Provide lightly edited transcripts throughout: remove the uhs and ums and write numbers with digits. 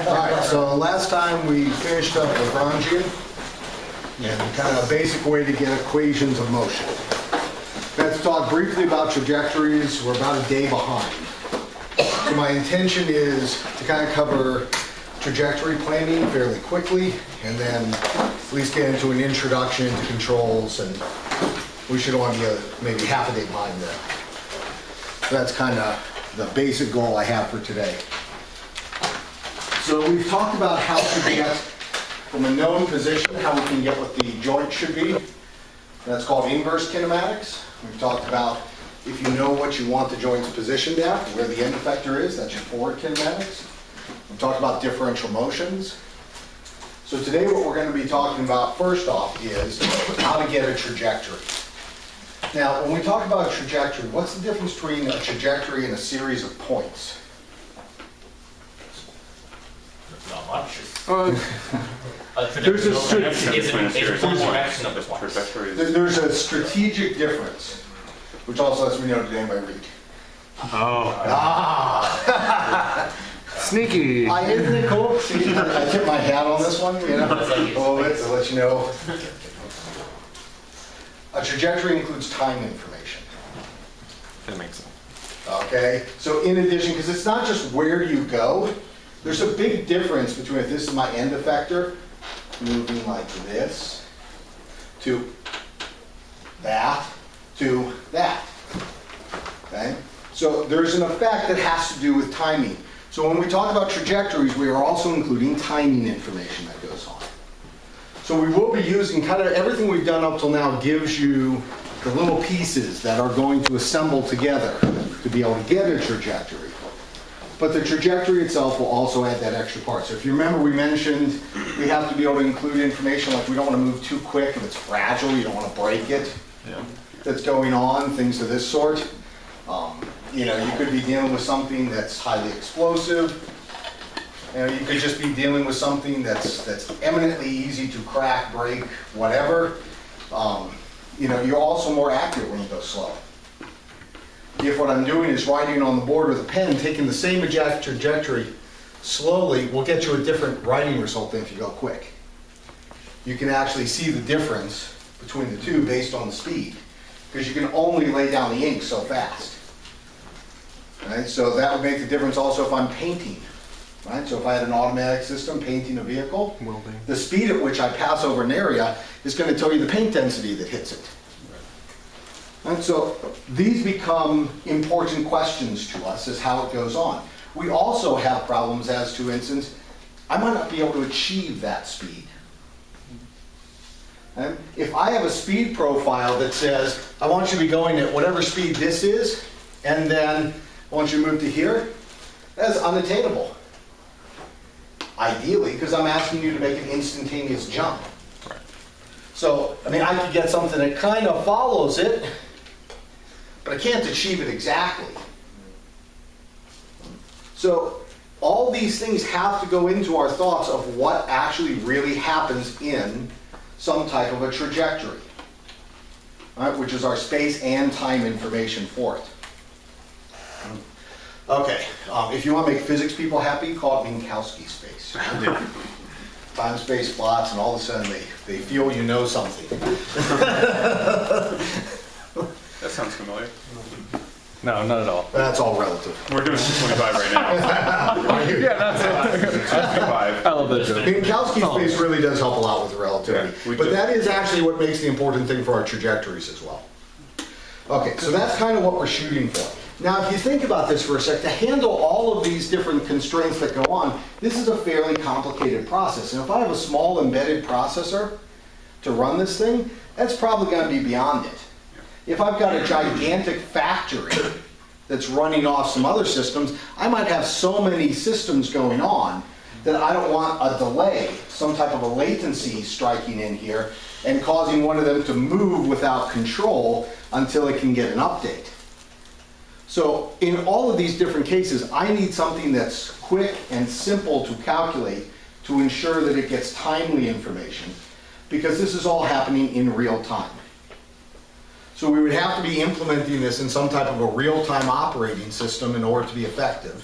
Alright, so last time we finished up Lagrangian and kind of a basic way to get equations of motion. Let's talk briefly about trajectories. We're about a day behind. So my intention is to kind of cover trajectory planning fairly quickly and then at least get into an introduction to controls, and we should only be maybe half a day behind there. So that's kind of the basic goal I have for today. So we've talked about how to get from a known position, how we can get what the joint should be. That's called inverse kinematics. We've talked about if you know what you want the joint's positioned at, where the end effector is, that's your forward kinematics. We've talked about differential motions. So today what we're going to be talking about first off is how to get a trajectory. Now, when we talk about a trajectory, what's the difference between a trajectory and a series of points? Not much. There's a strategic difference, which also lets me know today by read. Oh. Ah! Sneaky. Isn't it cool? See, I tip my hat on this one, you know, a little bit to let you know. A trajectory includes time information. That makes sense. Okay, so in addition, because it's not just where you go, there's a big difference between if this is my end effector, moving like this, to that, to that. Okay? So there's an effect that has to do with timing. So when we talk about trajectories, we are also including timing information that goes on. So we will be using kind of everything we've done up till now gives you the little pieces that are going to assemble together to be able to get a trajectory. But the trajectory itself will also add that extra part. So if you remember, we mentioned we have to be able to include information like we don't want to move too quick if it's fragile, you don't want to break it. Yeah. That's going on, things of this sort. You know, you could be dealing with something that's highly explosive. You know, you could just be dealing with something that's eminently easy to crack, break, whatever. You know, you're also more accurate when you go slow. If what I'm doing is writing on the board with a pen, taking the same exact trajectory slowly will get you a different writing result than if you go quick. You can actually see the difference between the two based on the speed, because you can only lay down the ink so fast. Right? So that would make the difference also if I'm painting. Right? So if I had an automatic system painting a vehicle, the speed at which I pass over an area is going to tell you the paint density that hits it. And so these become important questions to us as how it goes on. We also have problems as to, instance, I might not be able to achieve that speed. And if I have a speed profile that says, I want you to be going at whatever speed this is, and then I want you to move to here, that's unattainable. Ideally, because I'm asking you to make an instantaneous jump. So, I mean, I could get something that kind of follows it, but I can't achieve it exactly. So all these things have to go into our thoughts of what actually really happens in some type of a trajectory, right, which is our space and time information for it. Okay, if you want to make physics people happy, call it Minkowski space. Time, space, plots, and all of a sudden they feel you know something. That sounds familiar. No, not at all. That's all relative. We're doing 225 right now. Yeah, that's it. 225. I love that joke. Minkowski space really does help a lot with the relativity. Yeah, but that is actually what makes the important thing for our trajectories as well. Okay, so that's kind of what we're shooting for. Now, if you think about this for a sec, to handle all of these different constraints that go on, this is a fairly complicated process. And if I have a small embedded processor to run this thing, that's probably going to be beyond it. If I've got a gigantic factory that's running off some other systems, I might have so many systems going on that I don't want a delay, some type of a latency striking in here and causing one of them to move without control until it can get an update. So in all of these different cases, I need something that's quick and simple to calculate to ensure that it gets timely information, because this is all happening in real time. So we would have to be implementing this in some type of a real-time operating system in order to be effective.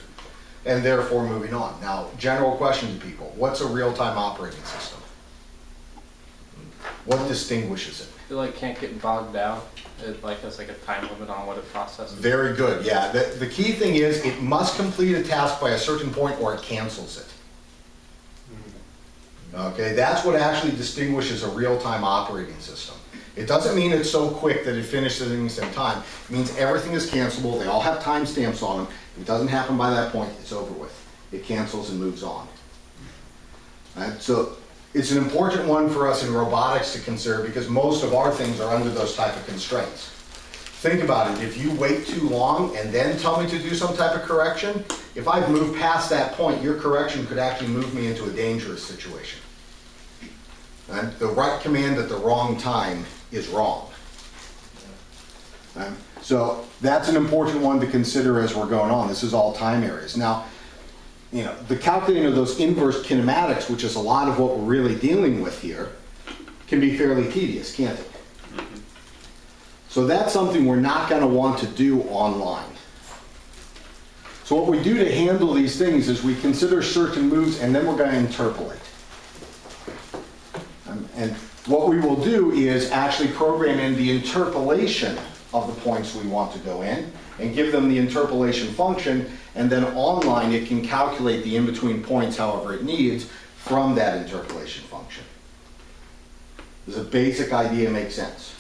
and therefore moving on. Now, general question to people, what's a real-time operating system? What distinguishes it? I feel like can't get bogged down. It like has like a time limit on what it processes. Very good, yeah. The key thing is it must complete a task by a certain point or it cancels it. Okay, that's what actually distinguishes a real-time operating system. It doesn't mean it's so quick that it finishes at the same time. It means everything is cancelable. They all have timestamps on them. If it doesn't happen by that point, it's over with. It cancels and moves on. Right? So it's an important one for us in robotics to consider because most of our things are under those type of constraints. Think about it. If you wait too long and then tell me to do some type of correction, if I've moved past that point, your correction could actually move me into a dangerous situation. And the right command at the wrong time is wrong. So that's an important one to consider as we're going on. This is all time areas. Now, you know, the calculating of those inverse kinematics, which is a lot of what we're really dealing with here, can be fairly tedious, can't it? So that's something we're not going to want to do online. So what we do to handle these things is we consider certain moves and then we're going to interpolate. And what we will do is actually program in the interpolation of the points we want to go in and give them the interpolation function, and then online it can calculate the in-between points however it needs from that interpolation function. Does the basic idea make sense?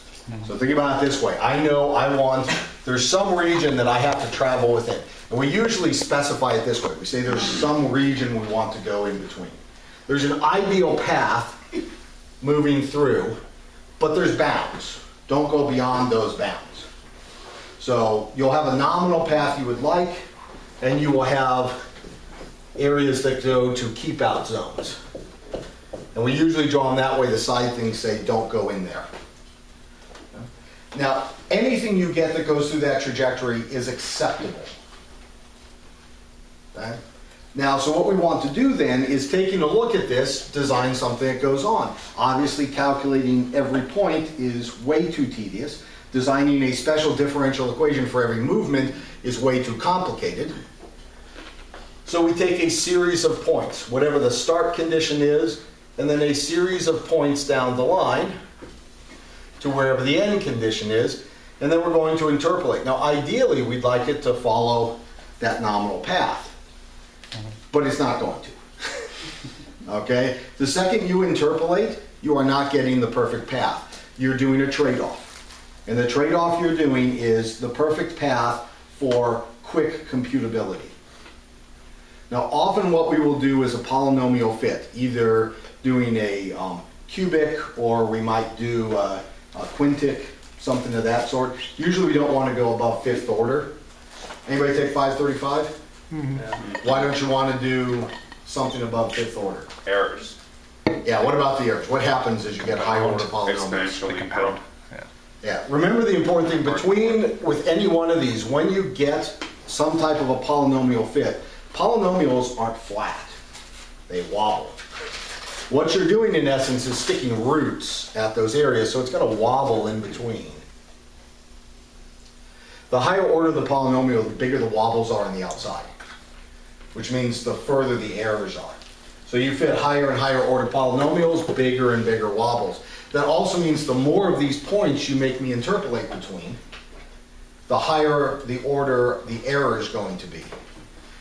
So think about it this way. I know there's some region that I have to travel within. And we usually specify it this way. We say there's some region we want to go in between. There's an ideal path moving through, but there's bounds. Don't go beyond those bounds. So you'll have a nominal path you would like, and you will have areas that go to keep out zones. And we usually draw them that way. The side things say don't go in there. Now, anything you get that goes through that trajectory is acceptable. Okay? Now, so what we want to do then is taking a look at this, design something that goes on. Obviously, calculating every point is way too tedious. Designing a special differential equation for every movement is way too complicated. So we take a series of points, whatever the start condition is, and then a series of points down the line to wherever the end condition is, and then we're going to interpolate. Now, ideally, we'd like it to follow that nominal path, but it's not going to. Okay? The second you interpolate, you are not getting the perfect path. You're doing a trade-off. And the trade-off you're doing is the perfect path for quick computability. Now, often what we will do is a polynomial fit, either doing a cubic or we might do a quintic, something of that sort. Usually we don't want to go above fifth order. Anybody take 535? Mm-hmm. Yeah. Why don't you want to do something above fifth order? Errors. Yeah, what about the errors? What happens as you get higher order polynomials? Exponentially grow. Yeah, remember the important thing with any one of these, when you get some type of a polynomial fit, polynomials aren't flat. They wobble. What you're doing in essence is sticking roots at those areas, so it's going to wobble in between. The higher order the polynomial, the bigger the wobbles are on the outside, which means the further the errors are. So you fit higher and higher order polynomials, bigger and bigger wobbles. That also means the more of these points you make me interpolate between, the higher the order the error is going to be.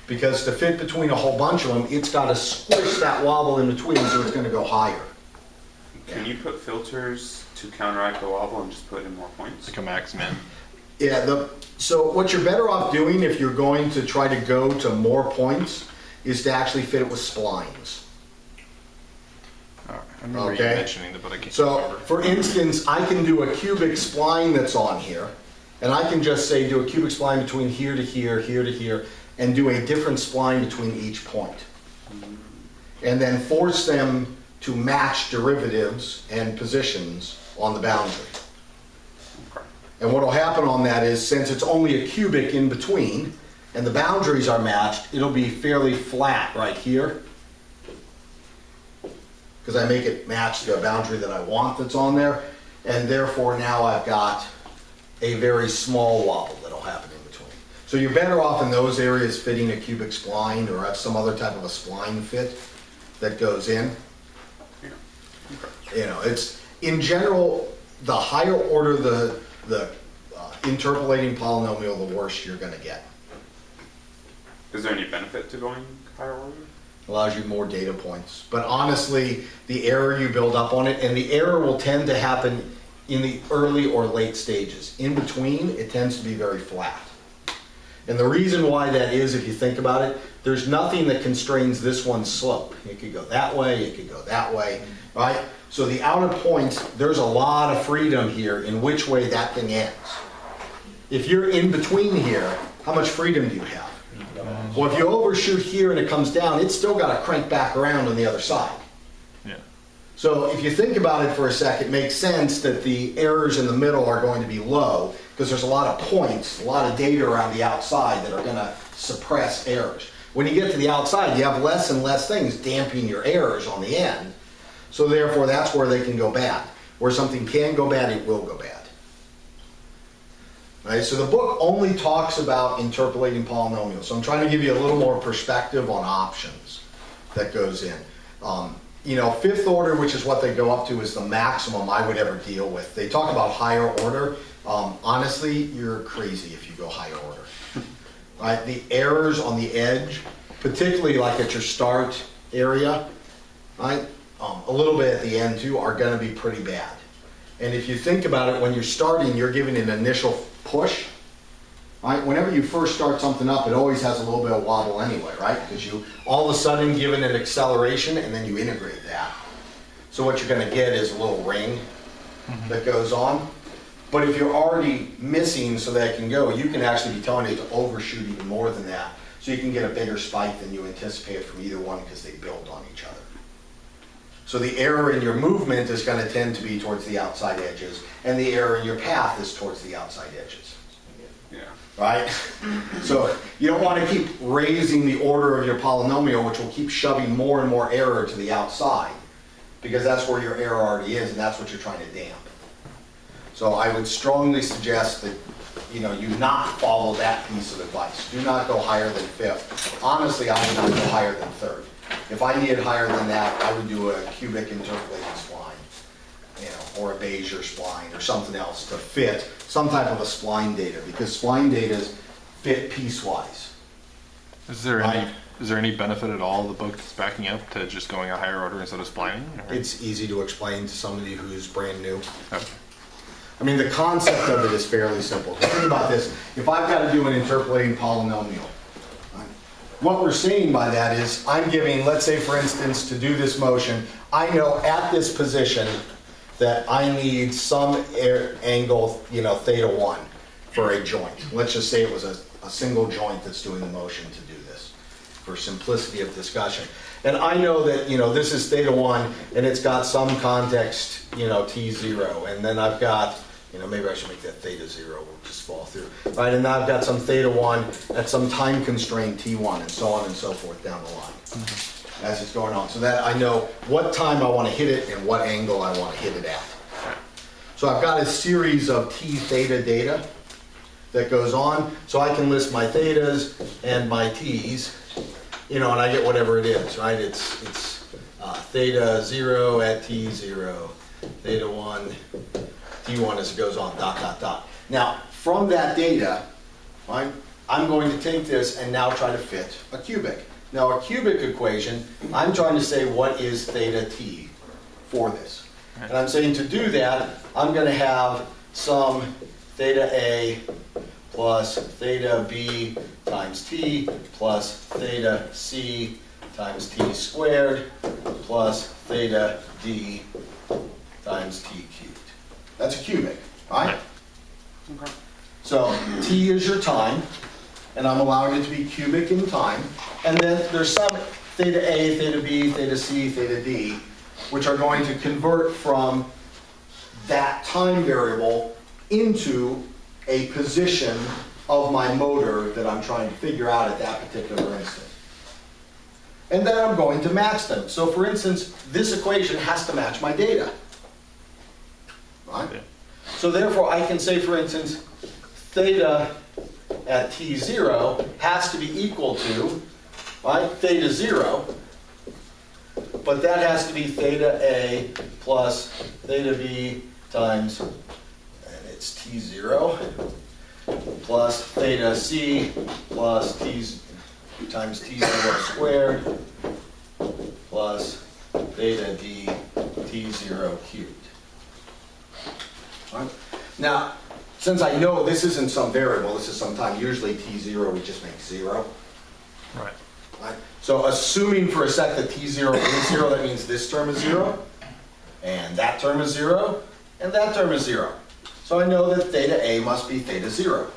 Because to fit between a whole bunch of them, it's got to squish that wobble in between, so it's going to go higher. Can you put filters to counteract the wobble and just put in more points? Like a max min. Yeah, so what you're better off doing if you're going to try to go to more points is to actually fit it with splines. I remember you mentioning that, but I can't remember. For instance, I can do a cubic spline that's on here, and I can just say do a cubic spline between here to here, here to here, and do a different spline between each point. And then force them to match derivatives and positions on the boundary. And what will happen on that is, since it's only a cubic in between, and the boundaries are matched, it'll be fairly flat right here. Because I make it match the boundary that I want that's on there. And therefore now I've got a very small wobble that'll happen in between. So you're better off in those areas fitting a cubic spline or have some other type of a spline fit that goes in. You know, it's, in general, the higher order the interpolating polynomial, the worse you're gonna get. Is there any benefit to going higher order? Allows you more data points. But honestly, the error you build up on it, and the error will tend to happen in the early or late stages. In between, it tends to be very flat. And the reason why that is, if you think about it, there's nothing that constrains this one's slope. It could go that way, it could go that way, right? So the outer points, there's a lot of freedom here in which way that thing ends. If you're in between here, how much freedom do you have? Well, if you overshoot here and it comes down, it's still got to crank back around on the other side. Yeah. So if you think about it for a sec, it makes sense that the errors in the middle are going to be low because there's a lot of points, a lot of data around the outside that are going to suppress errors. When you get to the outside, you have less and less things damping your errors on the end. So therefore, that's where they can go bad. Where something can go bad, it will go bad. Right? So the book only talks about interpolating polynomials. So I'm trying to give you a little more perspective on options that goes in. You know, fifth order, which is what they go up to, is the maximum I would ever deal with. They talk about higher order. Honestly, you're crazy if you go higher order. Right? The errors on the edge, particularly like at your start area, right? A little bit at the end too, are going to be pretty bad. And if you think about it, when you're starting, you're giving an initial push. Right? Whenever you first start something up, it always has a little bit of wobble anyway, right? Because you all of a sudden give it an acceleration and then you integrate that. So what you're going to get is a little ring that goes on. But if you're already missing so that it can go, you can actually be telling it to overshoot even more than that. So you can get a bigger spike than you anticipated from either one because they build on each other. So the error in your movement is going to tend to be towards the outside edges, and the error in your path is towards the outside edges. Yeah. Right? So you don't want to keep raising the order of your polynomial, which will keep shoving more and more error to the outside, because that's where your error already is, and that's what you're trying to damp. So I would strongly suggest that you not follow that piece of advice. Do not go higher than fifth. Honestly, I would not go higher than third. If I needed higher than that, I would do a cubic interpolating spline, or a Bezier spline, or something else to fit some type of a spline data, because spline data fit piecewise. Is there any benefit at all the book that's backing up to just going a higher order instead of splining? Or? It's easy to explain to somebody who's brand new. Okay. I mean, the concept of it is fairly simple. Think about this. If I've got to do an interpolating polynomial, what we're saying by that is I'm giving, let's say for instance, to do this motion, I know at this position that I need some angle, theta 1 for a joint. Let's just say it was a single joint that's doing the motion to do this for simplicity of discussion. And I know that, this is theta 1 and it's got some context, t0, and then I've got, maybe I should make that theta 0, we'll just fall through. Right, and now I've got some theta 1 at some time constraint t1 and so on and so forth down the line as it's going on. So that I know what time I want to hit it and what angle I want to hit it at. So I've got a series of t theta data that goes on, so I can list my thetas and my t's, and I get whatever it is, right? It's theta 0 at t0, theta 1, t1 as it goes on, ... Now, from that data, right, I'm going to take this and now try to fit a cubic. Now, a cubic equation, I'm trying to say what is theta t for this. And I'm saying to do that, I'm going to have some theta a plus theta b times t plus theta c times t squared plus theta d times t cubed. That's a cubic, right? Okay. So t is your time, and I'm allowing it to be cubic in time. And then there's some theta a, theta b, theta c, theta d, which are going to convert from that time variable into a position of my motor that I'm trying to figure out at that particular instant. And then I'm going to match them. So for instance, this equation has to match my data. Right? Yeah. So therefore I can say, for instance, theta at t0 has to be equal to, right, theta 0, but that has to be theta a plus theta b times, and it's t0, plus theta c plus t times t0 squared plus theta d t0 cubed. Right? Now, since I know this isn't some variable, this is some time, usually t0 we just make 0. Right. Right? So assuming for a sec that t0 is 0, that means this term is 0, and that term is 0, and that term is 0. So I know that theta a must be theta 0.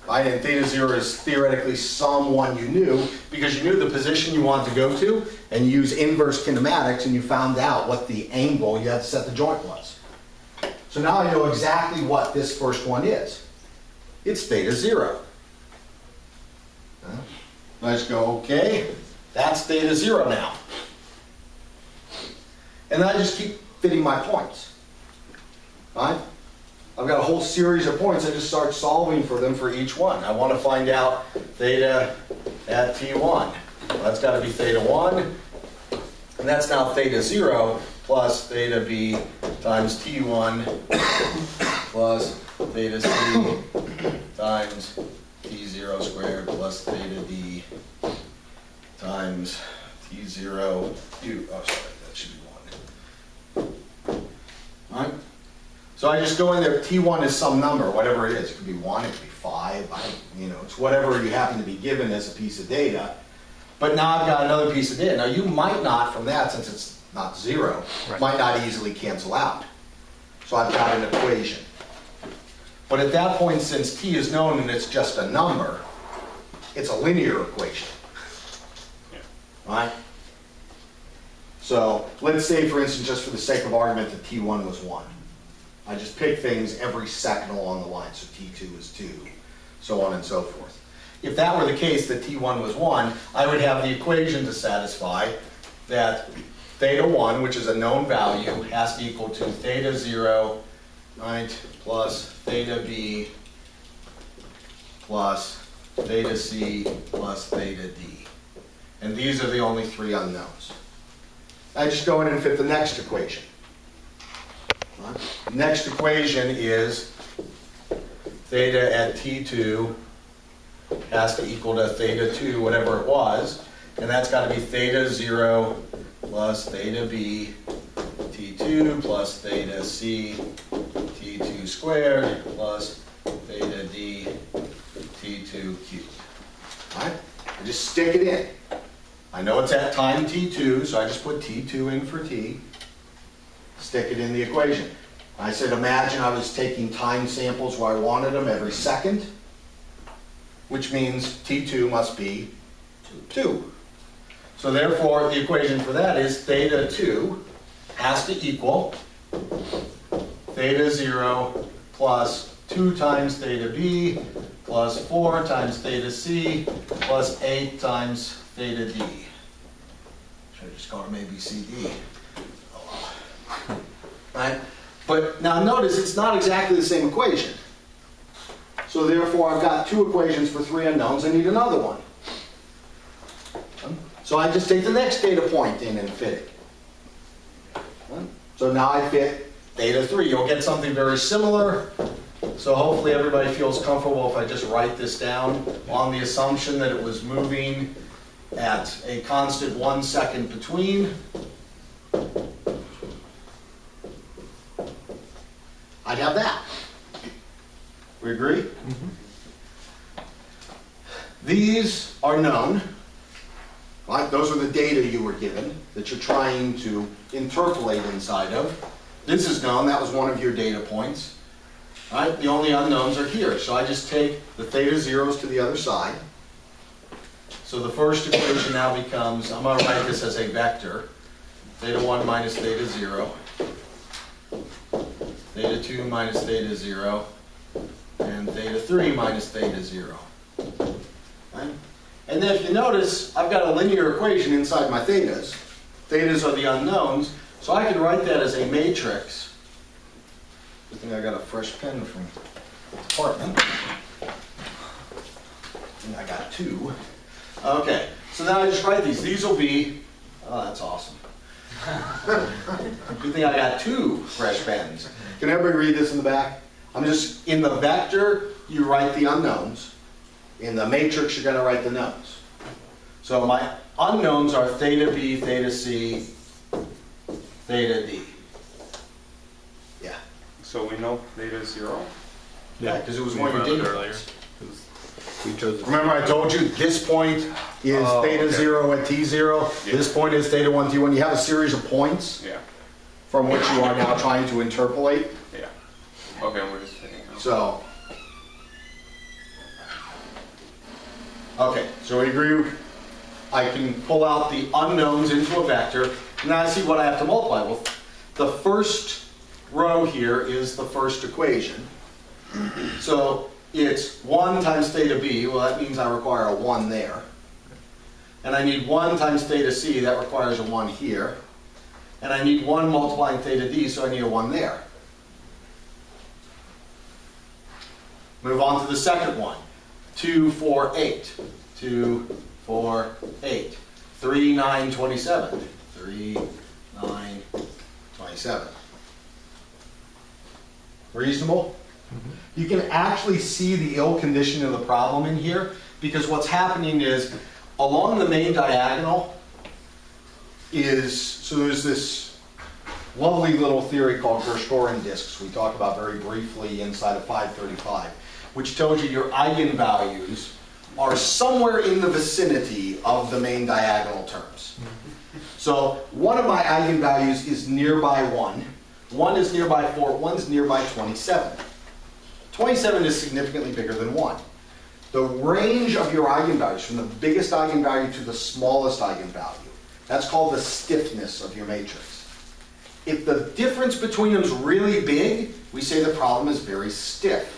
Right? And theta 0 is theoretically someone you knew, because you knew the position you wanted to go to, and you use inverse kinematics, and you found out what the angle you had to set the joint was. So now I know exactly what this first one is. It's theta 0. I just go, okay, that's theta 0 now. And I just keep fitting my points. Right? I've got a whole series of points. I just start solving for them for each one. I want to find out theta at t1. Well, that's got to be theta 1. And that's now theta 0 plus theta b times t1 plus theta c times t0 squared plus theta d times t0 u. Oh, sorry, that should be 1. All right? So I just go in there, t1 is some number, whatever it is. It could be 1, it could be 5, it's whatever you happen to be given as a piece of data. But now I've got another piece of data. Now you might not, from that, since it's not 0, Right. might not easily cancel out. So I've got an equation. But at that point, since t is known and it's just a number, it's a linear equation. Right? So let's say, for instance, just for the sake of argument, that t1 was 1. I just pick things every second along the line, so t2 is 2, so on and so forth. If that were the case, that t1 was 1, I would have the equation to satisfy that theta 1, which is a known value, has to equal to theta 0, right, plus theta b plus theta c plus theta d. And these are the only 3 unknowns. I just go in and fit the next equation. Right? The next equation is theta at t2 has to equal to theta 2, whatever it was, and that's got to be theta 0 plus theta b t2 plus theta c t2 squared plus theta d t2 cubed. All right? I just stick it in. I know it's at time t2, so I just put t2 in for t. Stick it in the equation. I said, imagine I was taking time samples where I wanted them every second, which means t2 must be 2. So therefore, the equation for that is theta 2 has to equal theta 0 plus 2 times theta b plus 4 times theta c plus 8 times theta d. Should I just call them A, B, C, D? Right? But now notice it's not exactly the same equation. So therefore I've got 2 equations for 3 unknowns. I need another one. So I just take the next data point in and fit it. So now I fit theta 3. You'll get something very similar. So hopefully everybody feels comfortable if I just write this down on the assumption that it was moving at a constant 1 second between. I'd have that. We agree? Mm-hmm. These are known. Right? Those are the data you were given that you're trying to interpolate inside of. This is known. That was one of your data points. Right? The only unknowns are here. So I just take the theta zeros to the other side. So the first equation now becomes, I'm going to write this as a vector. Theta 1 minus theta 0. Theta 2 minus theta 0. And theta 3 minus theta 0. Right? And then if you notice, I've got a linear equation inside my thetas. Thetas are the unknowns. So I can write that as a matrix. Good thing I got a fresh pen from the department. And I got 2. Okay, so then I just write these. These will be, oh, that's awesome. Good thing I got 2 fresh pens. Can everybody read this in the back? I'm just, in the vector, you write the unknowns. In the matrix, you're going to write the knowns. So my unknowns are theta b, theta c, theta d. Yeah. So we know theta is 0. Yeah, because it was we one of found your it earlier. We chose. Remember I told you this point is theta okay. 0 at t0. Yeah. This point is theta 1, t1. You have a series of points Yeah. from which you are now trying to interpolate. Yeah. Okay, and we're just taking out. So, okay, so we agree I can pull out the unknowns into a vector, and now I see what I have to multiply with. The first row here is the first equation. So it's 1 times theta b, well that means I require a 1 there. And I need 1 times theta c, that requires a 1 here. And I need 1 multiplying theta d, so I need a 1 there. Move on to the second one. 2, 4, 8. 2, 4, 8. 3, 9, 27. 3, 9, 27. Reasonable? You can actually see the ill condition of the problem in here, because what's happening is along the main diagonal is, so there's this lovely little theory called Gershgorin disks we talked about very briefly inside of 535, which tells you your eigenvalues are somewhere in the vicinity of the main diagonal terms. So one of my eigenvalues is nearby 1, 1 is nearby 4, 1 is nearby 27. 27 is significantly bigger than 1. The range of your eigenvalues, from the biggest eigenvalue to the smallest eigenvalue, that's called the stiffness of your matrix. If the difference between them is really big, we say the problem is very stiff.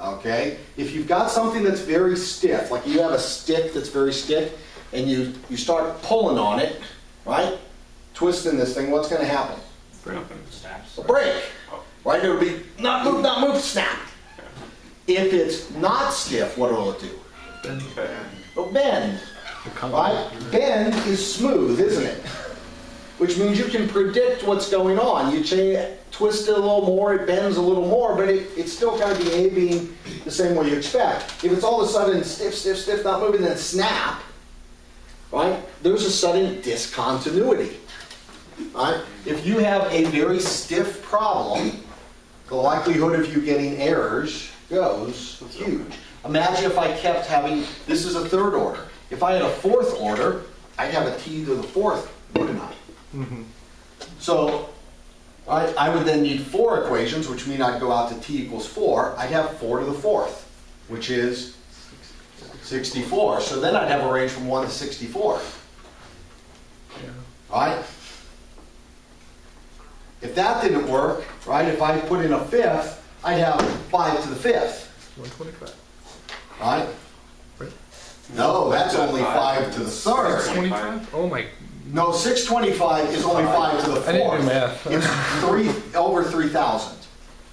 Okay? If you've got something that's very stiff, like you have a stick that's very stiff, and you start pulling on it, right? Twisting this thing, what's going to happen? Snaps. A break. Right? It'll be not move, snap. If it's not stiff, what will it do? It'll bend. Right? Bend is smooth, isn't it? Which means you can predict what's going on. You twist it a little more, it bends a little more, but it's still kind of behaving the same way you expect. If it's all of a sudden stiff, not moving, then snap, right? There's a sudden discontinuity. Right? If you have a very stiff problem, the likelihood of you getting errors goes huge. Imagine if I kept having, this is a third order. If I had a fourth order, I'd have a t to the fourth, wouldn't I? So I would then need 4 equations, which mean I'd go out to t equals 4. I'd have 4 to the fourth, which is 64. So then I'd have a range from 1 to 64. Right? If that didn't work, right, if I put in a fifth, I'd have 5 to the fifth. 125. Right? No, that's only 5 to the third. 25? Oh my. No, 625 is only 5 to the fourth. I didn't do math. It's over 3,000.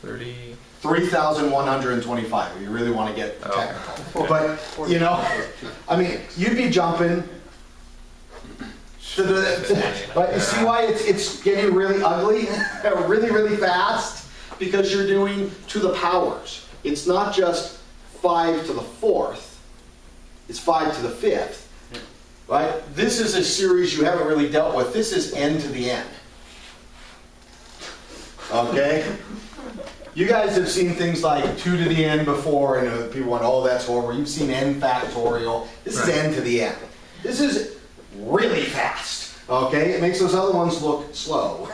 30. 3,125, if you really want to get technical. But, you know, I mean, you'd be jumping to the, but you see why it's getting really ugly, really fast? Because you're doing to the powers. It's not just 5 to the fourth, it's 5 to the fifth. Right? This is a series you haven't really dealt with. This is n to the n. Okay? You guys have seen things like 2 to the n before, and people went, oh, that's horrible. You've seen n factorial. This is n to the n. This is really fast. Okay? It makes those other ones look slow.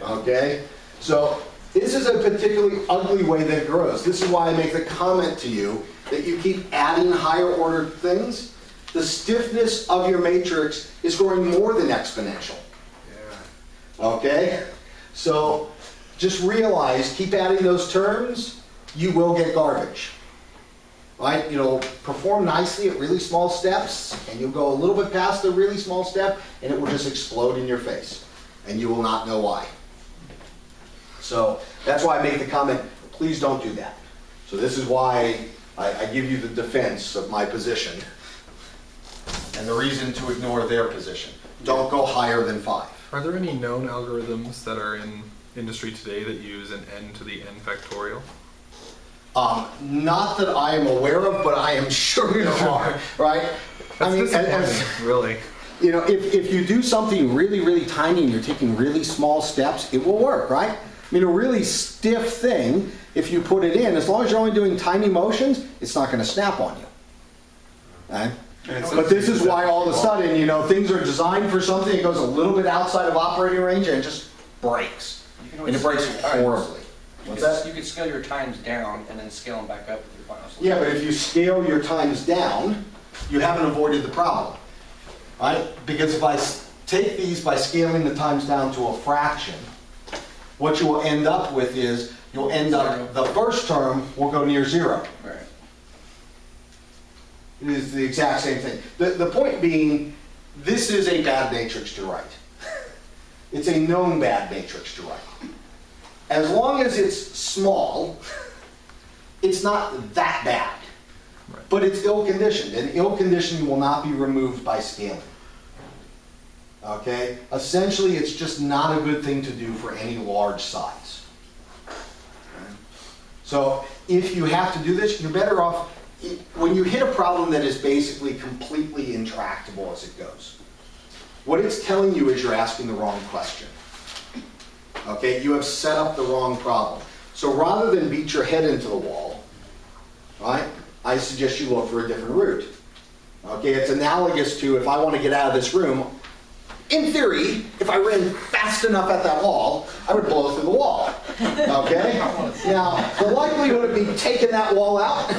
Okay? So, this is a particularly ugly way that it grows. This is why I make the comment to you that you keep adding higher order things. The stiffness of your matrix is growing more than exponential. Okay? So, just realize, keep adding those terms, you will get garbage. Right? It'll perform nicely at really small steps, and you'll go a little bit past the really small step, and it will just explode in your face. And you will not know why. So, that's why I make the comment, please don't do that. So this is why I give you the defense of my position and the reason to ignore their position. Don't go higher than 5. Are there any known algorithms that are in industry today that use an n to the n factorial? Not that I am aware of, but I am sure there are, right? That's disappointing, really. You know, if you do something really, really tiny and you're taking really small steps, it will work, right? I mean, a really stiff thing, if you put it in, as long as you're only doing tiny motions, it's not going to snap on you. Right? But this is why all of a sudden, you know, things are designed for something that goes a little bit outside of operating range and it just breaks. And it breaks horribly. What's that? You could scale your times down and then scale them back up with your final solution. Yeah, but if you scale your times down, you haven't avoided the problem. Right? Because if I take these by scaling the times down to a fraction, what you will end up with is, you'll end up, the first term will go near 0. Right. It is the exact same thing. The point being, this is a bad matrix to write. It's a known bad matrix to write. As long as it's small, it's not that bad. Right. But it's ill-conditioned, and ill-conditioning will not be removed by scaling. Okay? Essentially, it's just not a good thing to do for any large size. Okay? So if you have to do this, you're better off, when you hit a problem that is basically completely intractable as it goes, what it's telling you is you're asking the wrong question. Okay? You have set up the wrong problem. So rather than beat your head into the wall, right, I suggest you look for a different route. Okay? It's analogous to if I want to get out of this room, in theory, if I ran fast enough at that wall, I would blow through the wall. Okay? Now, the likelihood of me taking that wall out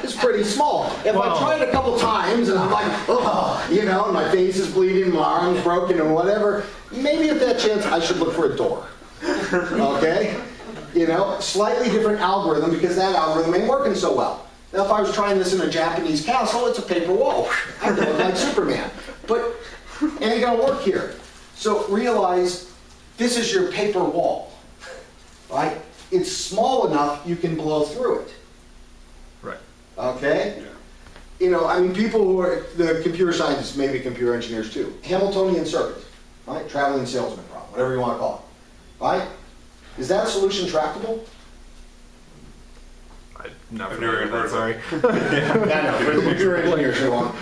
is pretty small. If I try it a couple times and I'm like, oh, you know, and my face is bleeding, my arm's broken and whatever, maybe at that chance I should look for a door. Okay? You know, slightly different algorithm because that algorithm ain't working so well. Now, if I was trying this in a Japanese castle, it's a paper wall. I could look like Superman. But it ain't gonna work here. So realize this is your paper wall, right? It's small enough you can blow through it. Right. Okay? Yeah. You know, I mean, people who are the computer scientists, maybe computer engineers too. Hamiltonian circuit, right? Traveling salesman problem, whatever you want to call it, right? Is that solution tractable? I've never I've never heard of that, heard sorry. I know, but computer engineers who want.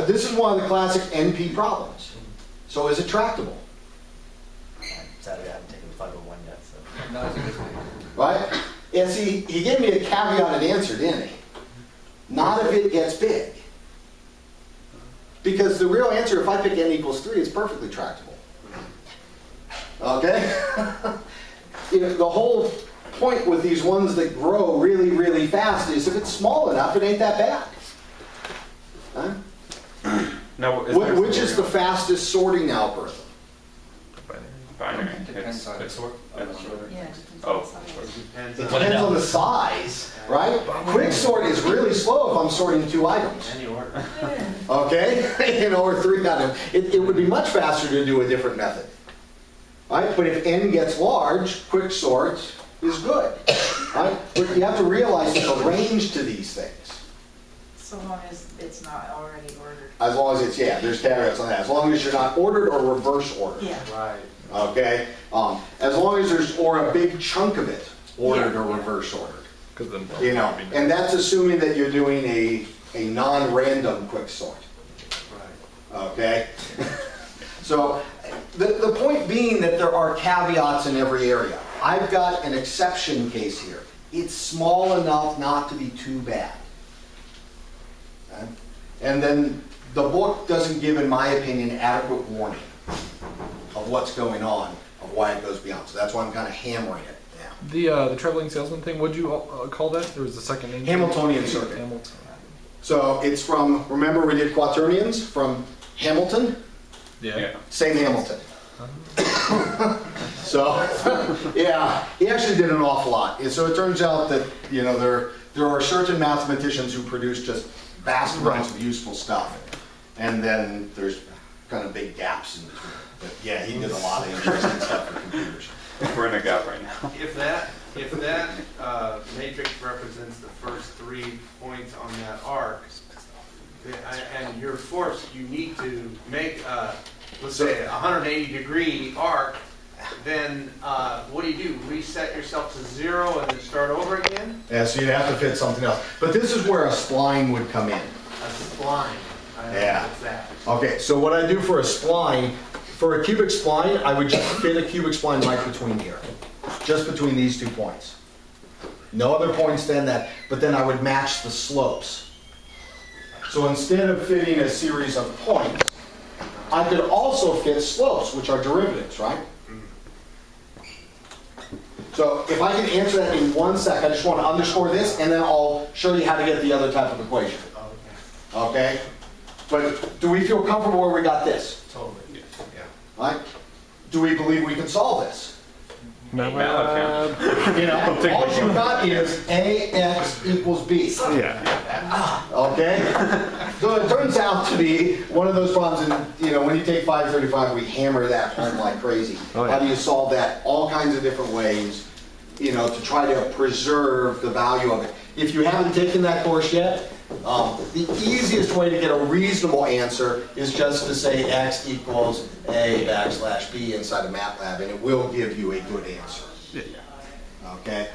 This is one of the classic NP problems. So is it tractable? Sadly, I haven't taken the 501 yet, so. No, it's a good thing. Right? Yeah, see, he gave me a caveated answer, didn't he? Not if it gets big. Because the real answer, if I pick n equals 3, is perfectly tractable. Okay? You know, the whole point with these ones that grow really, really fast is if it's small enough, it ain't that bad. Huh? No, Which is the fastest sorting algorithm? binary? Depends on It's the sorter. Yeah. Oh. It depends on the size, right? Quick sort is really slow if I'm sorting 2 items. Any order. Okay? You know, or 3 items. It would be much faster to do a different method. Right? But if n gets large, quick sort is good. Right? But you have to realize there's a range to these things. So long as it's not already ordered. As long as it's, yeah, there's caveats on that. As long as you're not ordered or reverse ordered. Yeah. Right. Okay? As long as there's, or a big chunk of it ordered or reverse ordered. Because then You know, and that's assuming that you're doing a non-random quick sort. Right. Okay? So the point being that there are caveats in every area. I've got an exception case here. It's small enough not to be too bad. Okay? And then the book doesn't give, in my opinion, adequate warning of what's going on, of why it goes beyond. So that's why I'm kind of hammering it now. the traveling salesman thing, what'd you call that? There was a second name? Hamiltonian circuit. Hamilton. So it's from, remember we did quaternions from Hamilton? Yeah. Same Hamilton. So, yeah, he actually did an awful lot. And so it turns out that, you know, there are certain mathematicians who produce just vast amounts of useful stuff. And then there's kind of big gaps in between. But yeah, he did a lot of interesting stuff for computers. We're in a gap right now. If that if that matrix represents the first 3 points on that arc, and you're forced, you need to make, let's say, a 180-degree arc, then what do? Reset yourself to 0 and then start over again? Yeah, so you'd have to fit something else. But this is where a spline would come in. A spline. I don't know Yeah. what's that. Okay, so what I do for a spline, for a cubic spline, I would just fit a cubic spline right between here. Just between these 2 points. No other points than that, but then I would match the slopes. So instead of fitting a series of points, I could also fit slopes, which are derivatives, right? So if I can answer that in 1 sec, I just want to underscore this, and then I'll show you how to get the other type of equation. Okay? But do we feel comfortable where we got this? Totally. Right? Do we believe we can solve this? MATLAB. You know, all you've got is AX equals B. Yeah. Okay? So it turns out to be one of those problems, and you know, when you take 535, we hammer that home like crazy. Oh, yeah. How do you solve that? All kinds of different ways, you know, to try to preserve the value of it. If you haven't taken that course yet, the easiest way to get a reasonable answer is just to say X equals A / B inside of MATLAB, and it will give you a good answer. Okay?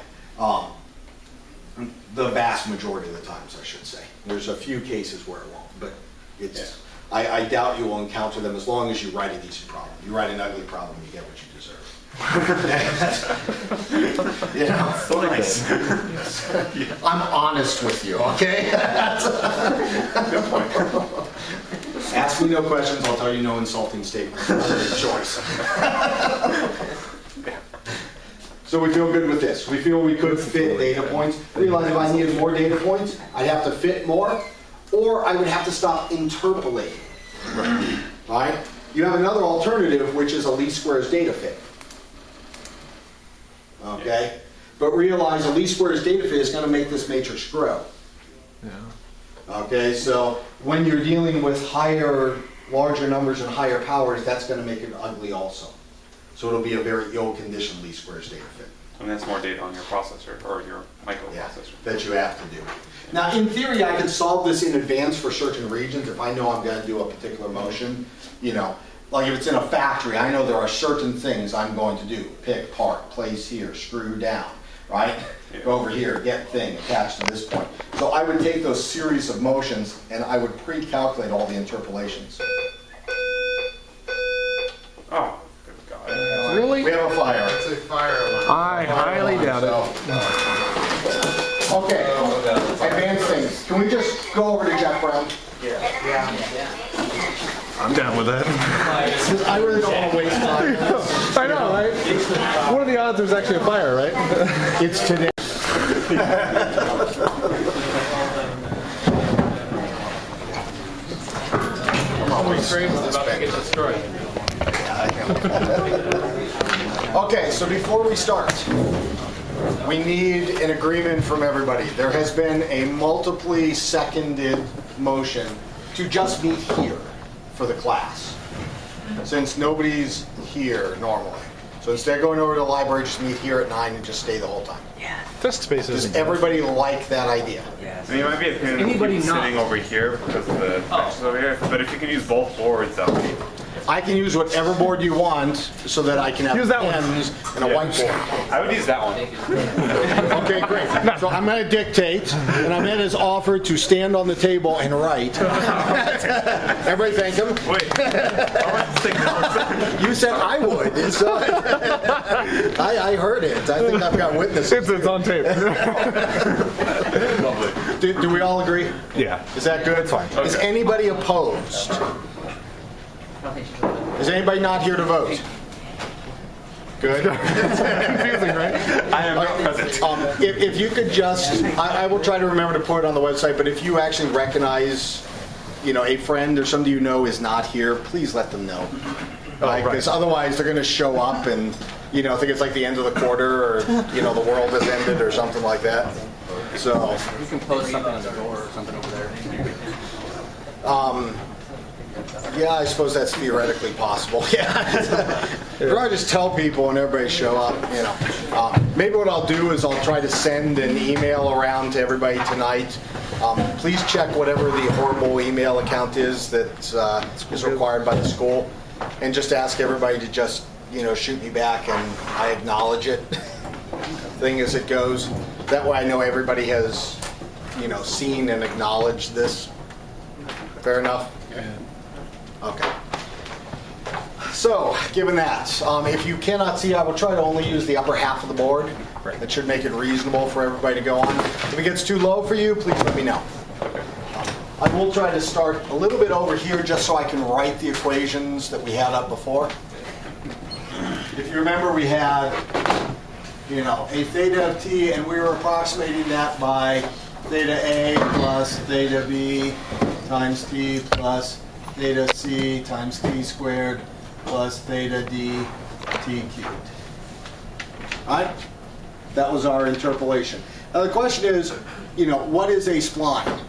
The vast majority of the times, I should say. There's a few cases where it won't, but it's. I doubt you will encounter them as long as you write a decent problem. You write an ugly problem, you get what you deserve. You know, So nice. I'm honest with you, okay? Good point. Ask me no questions, I'll tell you no insulting statements. It's your choice. So we feel good with this. We feel we could fit data points. Realize if I needed more data points, I'd have to fit more, or I would have to stop interpolating. Right? You have another alternative, which is a least squares data fit. Okay? But realize a least squares data fit is going to make this matrix grow. Yeah. Okay, so when you're dealing with larger numbers and higher powers, that's going to make it ugly also. So it'll be a very ill-conditioned least squares data fit. And that's more data on your processor or your microprocessor. That you have to do. Now, in theory, I can solve this in advance for certain regions if I know I'm going to do a particular motion. You know, like if it's in a factory, I know there are certain things I'm going to do. Pick, part, place here, screw down, right? Yeah. Go over here, get thing, attached to this point. So I would take those series of motions and I would pre-calculate all the interpolations. Oh, good God. Really? We have a fire. It's a fire alarm. I highly doubt it. Okay, advanced things. Can we just go over to Jack Brown? I'm down with that. I really don't want to waste time. I know, right? What are the odds there's actually a fire, right? It's today. About to get destroyed. Okay, so before we start, we need an agreement from everybody. There has been a multiply seconded motion to just meet here for the class, since nobody's here normally. So instead of going over to the library, just meet here at 9 and just stay the whole time. Disk space Does isn't everybody like that idea? I mean, it might be a pain in the Anybody butt not? sitting over here because of the benches over here, but if you can use both boards, that would be. I can use whatever board you want so that I can have Use that one. pens and a whiteboard. I would use that one. Okay, great. So I'm going to dictate, and I'm going to offer to stand on the table and write. Everybody thank him. Wait. You said I would. And so I heard it. I think I've got witnesses. It's on tape. Lovely. Do we all agree? Yeah. Is that good? Fine. Is anybody opposed? Is anybody not here to vote? Good. Confusing, right? I am not present. If you could just, I will try to remember to put it on the website, but if you actually recognize, you know, a friend or somebody you know is not here, please let them know. Right? Because otherwise they're going to show up and, you know, think it's like the end of the quarter or, you know, the world has ended or something like that. So. You can post something on the door or something over there. Yeah, I suppose that's theoretically possible. Yeah. Or I just tell people and everybody show up, you know. Maybe what I'll do is I'll try to send an email around to everybody tonight. Please check whatever the horrible email account is that is required by the school, and just ask everybody to just, you know, shoot me back and I acknowledge it. Thing as it goes. That way I know everybody has, you know, seen and acknowledged this. Fair enough? Okay. So, given that, if you cannot see, I will try to only use the upper half of the board. Right. That should make it reasonable for everybody to go on. If it gets too low for you, please let me know. I will try to start a little bit over here just so I can write the equations that we had up before. If you remember, we had, you know, a theta of t, and we were approximating that by theta a plus theta b times t plus theta c times t squared plus theta d t cubed. All right? That was our interpolation. Now the question is, you know, what is a spline?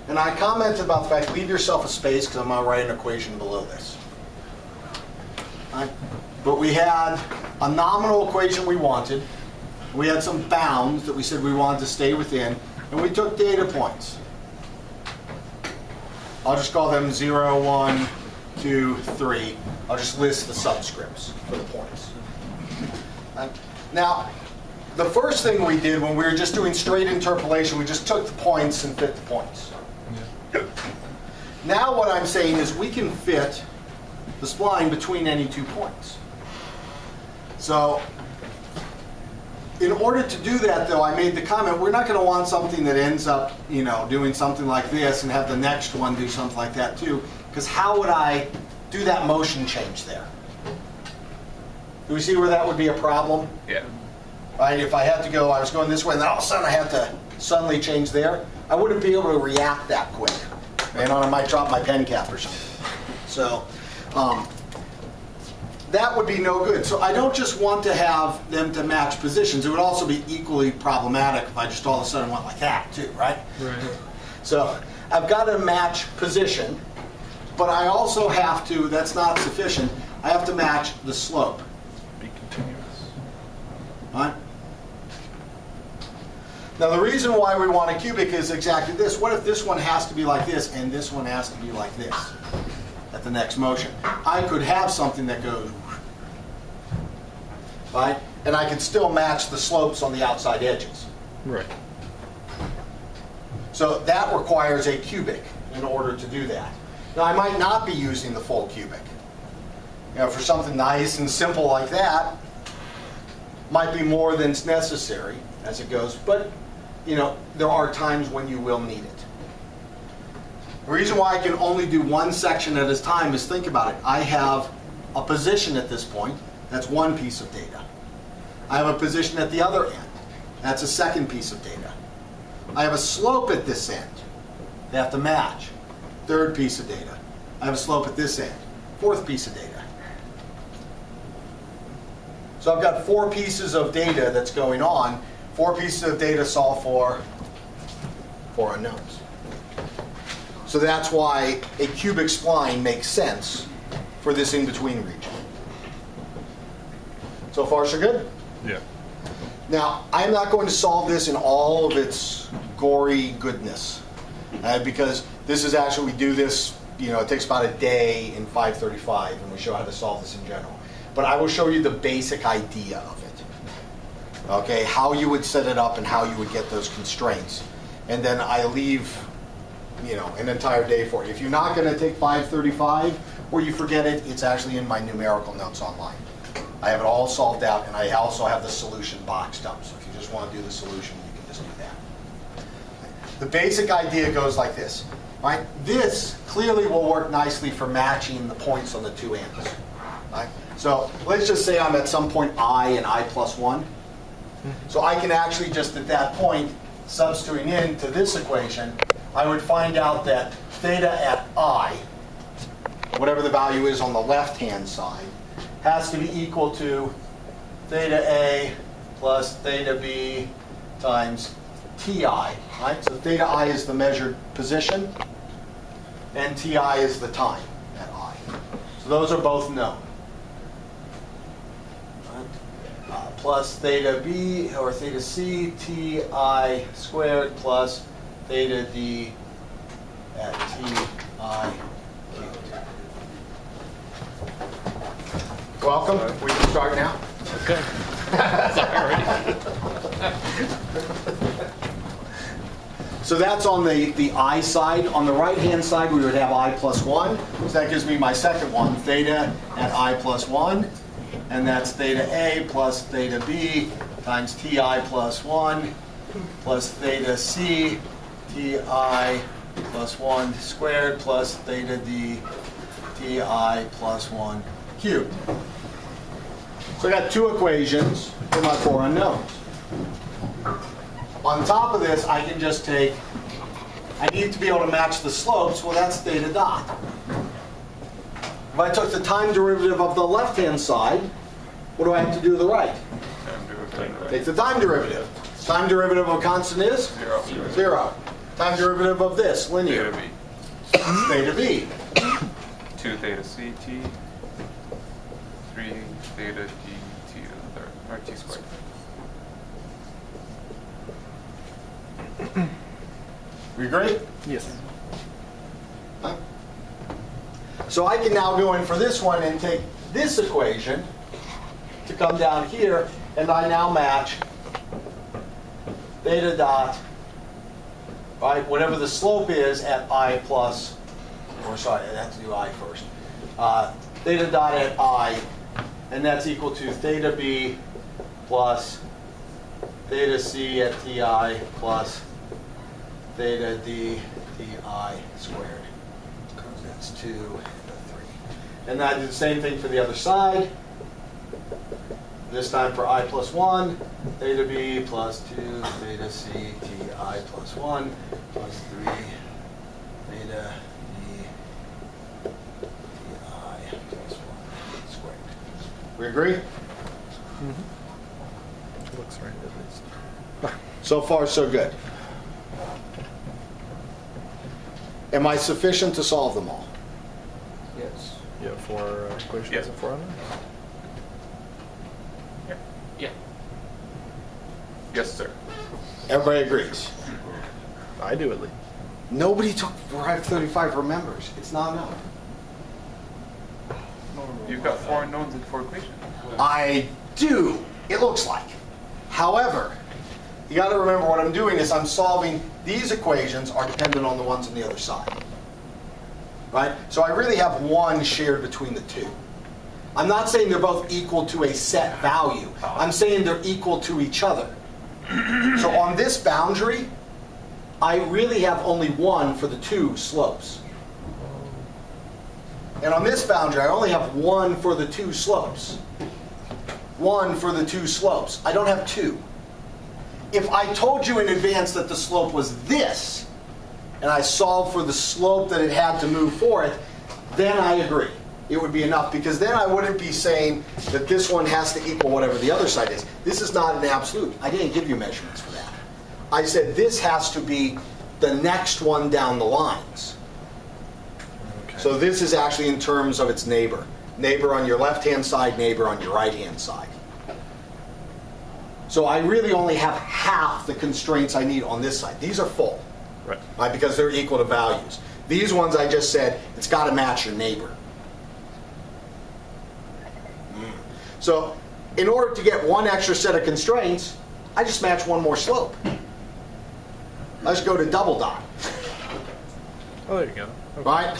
And I commented about the fact, leave yourself a space because I'm going to write an equation below this. All right? But we had a nominal equation we wanted. We had some bounds that we said we wanted to stay within, and we took data points. I'll just call them 0, 1, 2, 3. I'll just list the subscripts for the points. Now, the first thing we did when we were just doing straight interpolation, we just took the points and fit the points. Now what I'm saying is we can fit the spline between any 2 points. So, in order to do that, though, I made the comment, we're not going to want something that ends up, you know, doing something like this and have the next one do something like that too, because how would I do that motion change there? Do we see where that would be a problem? Yeah. Right? If I had to go, I was going this way, and then all of a sudden I had to suddenly change there, I wouldn't be able to react that quick. And I might drop my pen cap or something. So, that would be no good. So I don't just want to have them to match positions. It would also be equally problematic if I just all of a sudden went like that too, right? Right. So I've got to match position, but I also have to, that's not sufficient, I have to match the slope. Be continuous. Right? Now the reason why we want a cubic is exactly this. What if this one has to be like this and this one has to be like this at the next motion? I could have something that goes, right? And I can still match the slopes on the outside edges. Right. So that requires a cubic in order to do that. Now I might not be using the full cubic. You know, for something nice and simple like that, might be more than's necessary as it goes, but you know, there are times when you will need it. The reason why I can only do one section at a time is, think about it. I have a position at this point. That's one piece of data. I have a position at the other end. That's a second piece of data. I have a slope at this end. They have to match. Third piece of data. I have a slope at this end. Fourth piece of data. So I've got 4 pieces of data that's going on. 4 pieces of data solve for 4 unknowns. So that's why a cubic spline makes sense for this in-between region. So far, so good? Yeah. Now, I'm not going to solve this in all of its gory goodness, because this is actually, we do this, you know, it takes about a day in 535, and we show how to solve this in general. But I will show you the basic idea of it. Okay, how you would set it up and how you would get those constraints. And then I leave, you know, an entire day for it. If you're not going to take 535 or you forget it, it's actually in my numerical notes online. I have it all solved out, and I also have the solution boxed up. So if you just want to do the solution, you can just do that. The basic idea goes like this, right? This clearly will work nicely for matching the points on the 2 ends, right? So let's just say I'm at some point I and I plus 1. So I can actually just at that point, substituting into this equation, I would find out that theta at I, whatever the value is on the left-hand side, has to be equal to theta A plus theta B times Ti, right? So theta I is the measured position, and Ti is the time at I. So those are both known. Plus theta b or theta c ti squared plus theta d at ti cubed. Welcome. We can start now. Okay. So that's on the I side. On the right-hand side, we would have I plus 1. So that gives me my second one, theta at I plus 1. And that's theta A plus theta B times Ti plus 1 plus theta C Ti plus 1 squared plus theta D Ti plus 1 cubed. So I got two equations for my four unknowns. On top of this, I can just take, I need to be able to match the slopes, well that's theta dot. If I took the time derivative of the left-hand side, what do I have to do to the right? Take the time derivative. Time derivative of a constant is? 0. Time derivative of this, linear. Theta B. Theta b. 2 theta c t. 3 theta d t to the third, or t squared. We agree? Yes. Huh? So I can now go in for this one and take this equation to come down here, and I now match theta dot, right, whatever the slope is at I plus, or sorry, I have to do I first. Theta dot at I, and that's equal to theta b plus theta c at ti plus theta d ti squared. That's 2 and 3. And I do the same thing for the other side. This time for I plus 1, theta b plus 2 theta c ti plus 1 plus 3 theta d ti plus 1 squared. We agree? Looks right at least. So far, so good. Am I sufficient to solve them all? Yes. You have 4 equations Yeah. and 4 unknowns? Yeah. Yes, sir. Everybody agrees. I do at least. Nobody took 535 remembers. It's not enough. You've got 4 unknowns and 4 equations. I do, it looks like. However, you got to remember what I'm doing is I'm solving, these equations are dependent on the ones on the other side. Right? So I really have one shared between the two. I'm not saying they're both equal to a set value. I'm saying they're equal to each other. So on this boundary, I really have only one for the two slopes. And on this boundary, I only have one for the two slopes. One for the two slopes. I don't have two. If I told you in advance that the slope was this, and I solved for the slope that it had to move for it, then I agree. It would be enough, because then I wouldn't be saying that this one has to equal whatever the other side is. This is not an absolute. I didn't give you measurements for that. I said this has to be the next one down the lines. Okay. So this is actually in terms of its neighbor. Neighbor on your left-hand side, neighbor on your right-hand side. So I really only have half the constraints I need on this side. These are full, right? Because they're equal to values. These ones I just said, it's got to match your neighbor. So in order to get one extra set of constraints, I just match one more slope. I just go to double dot. Oh, there you go. Okay. Right?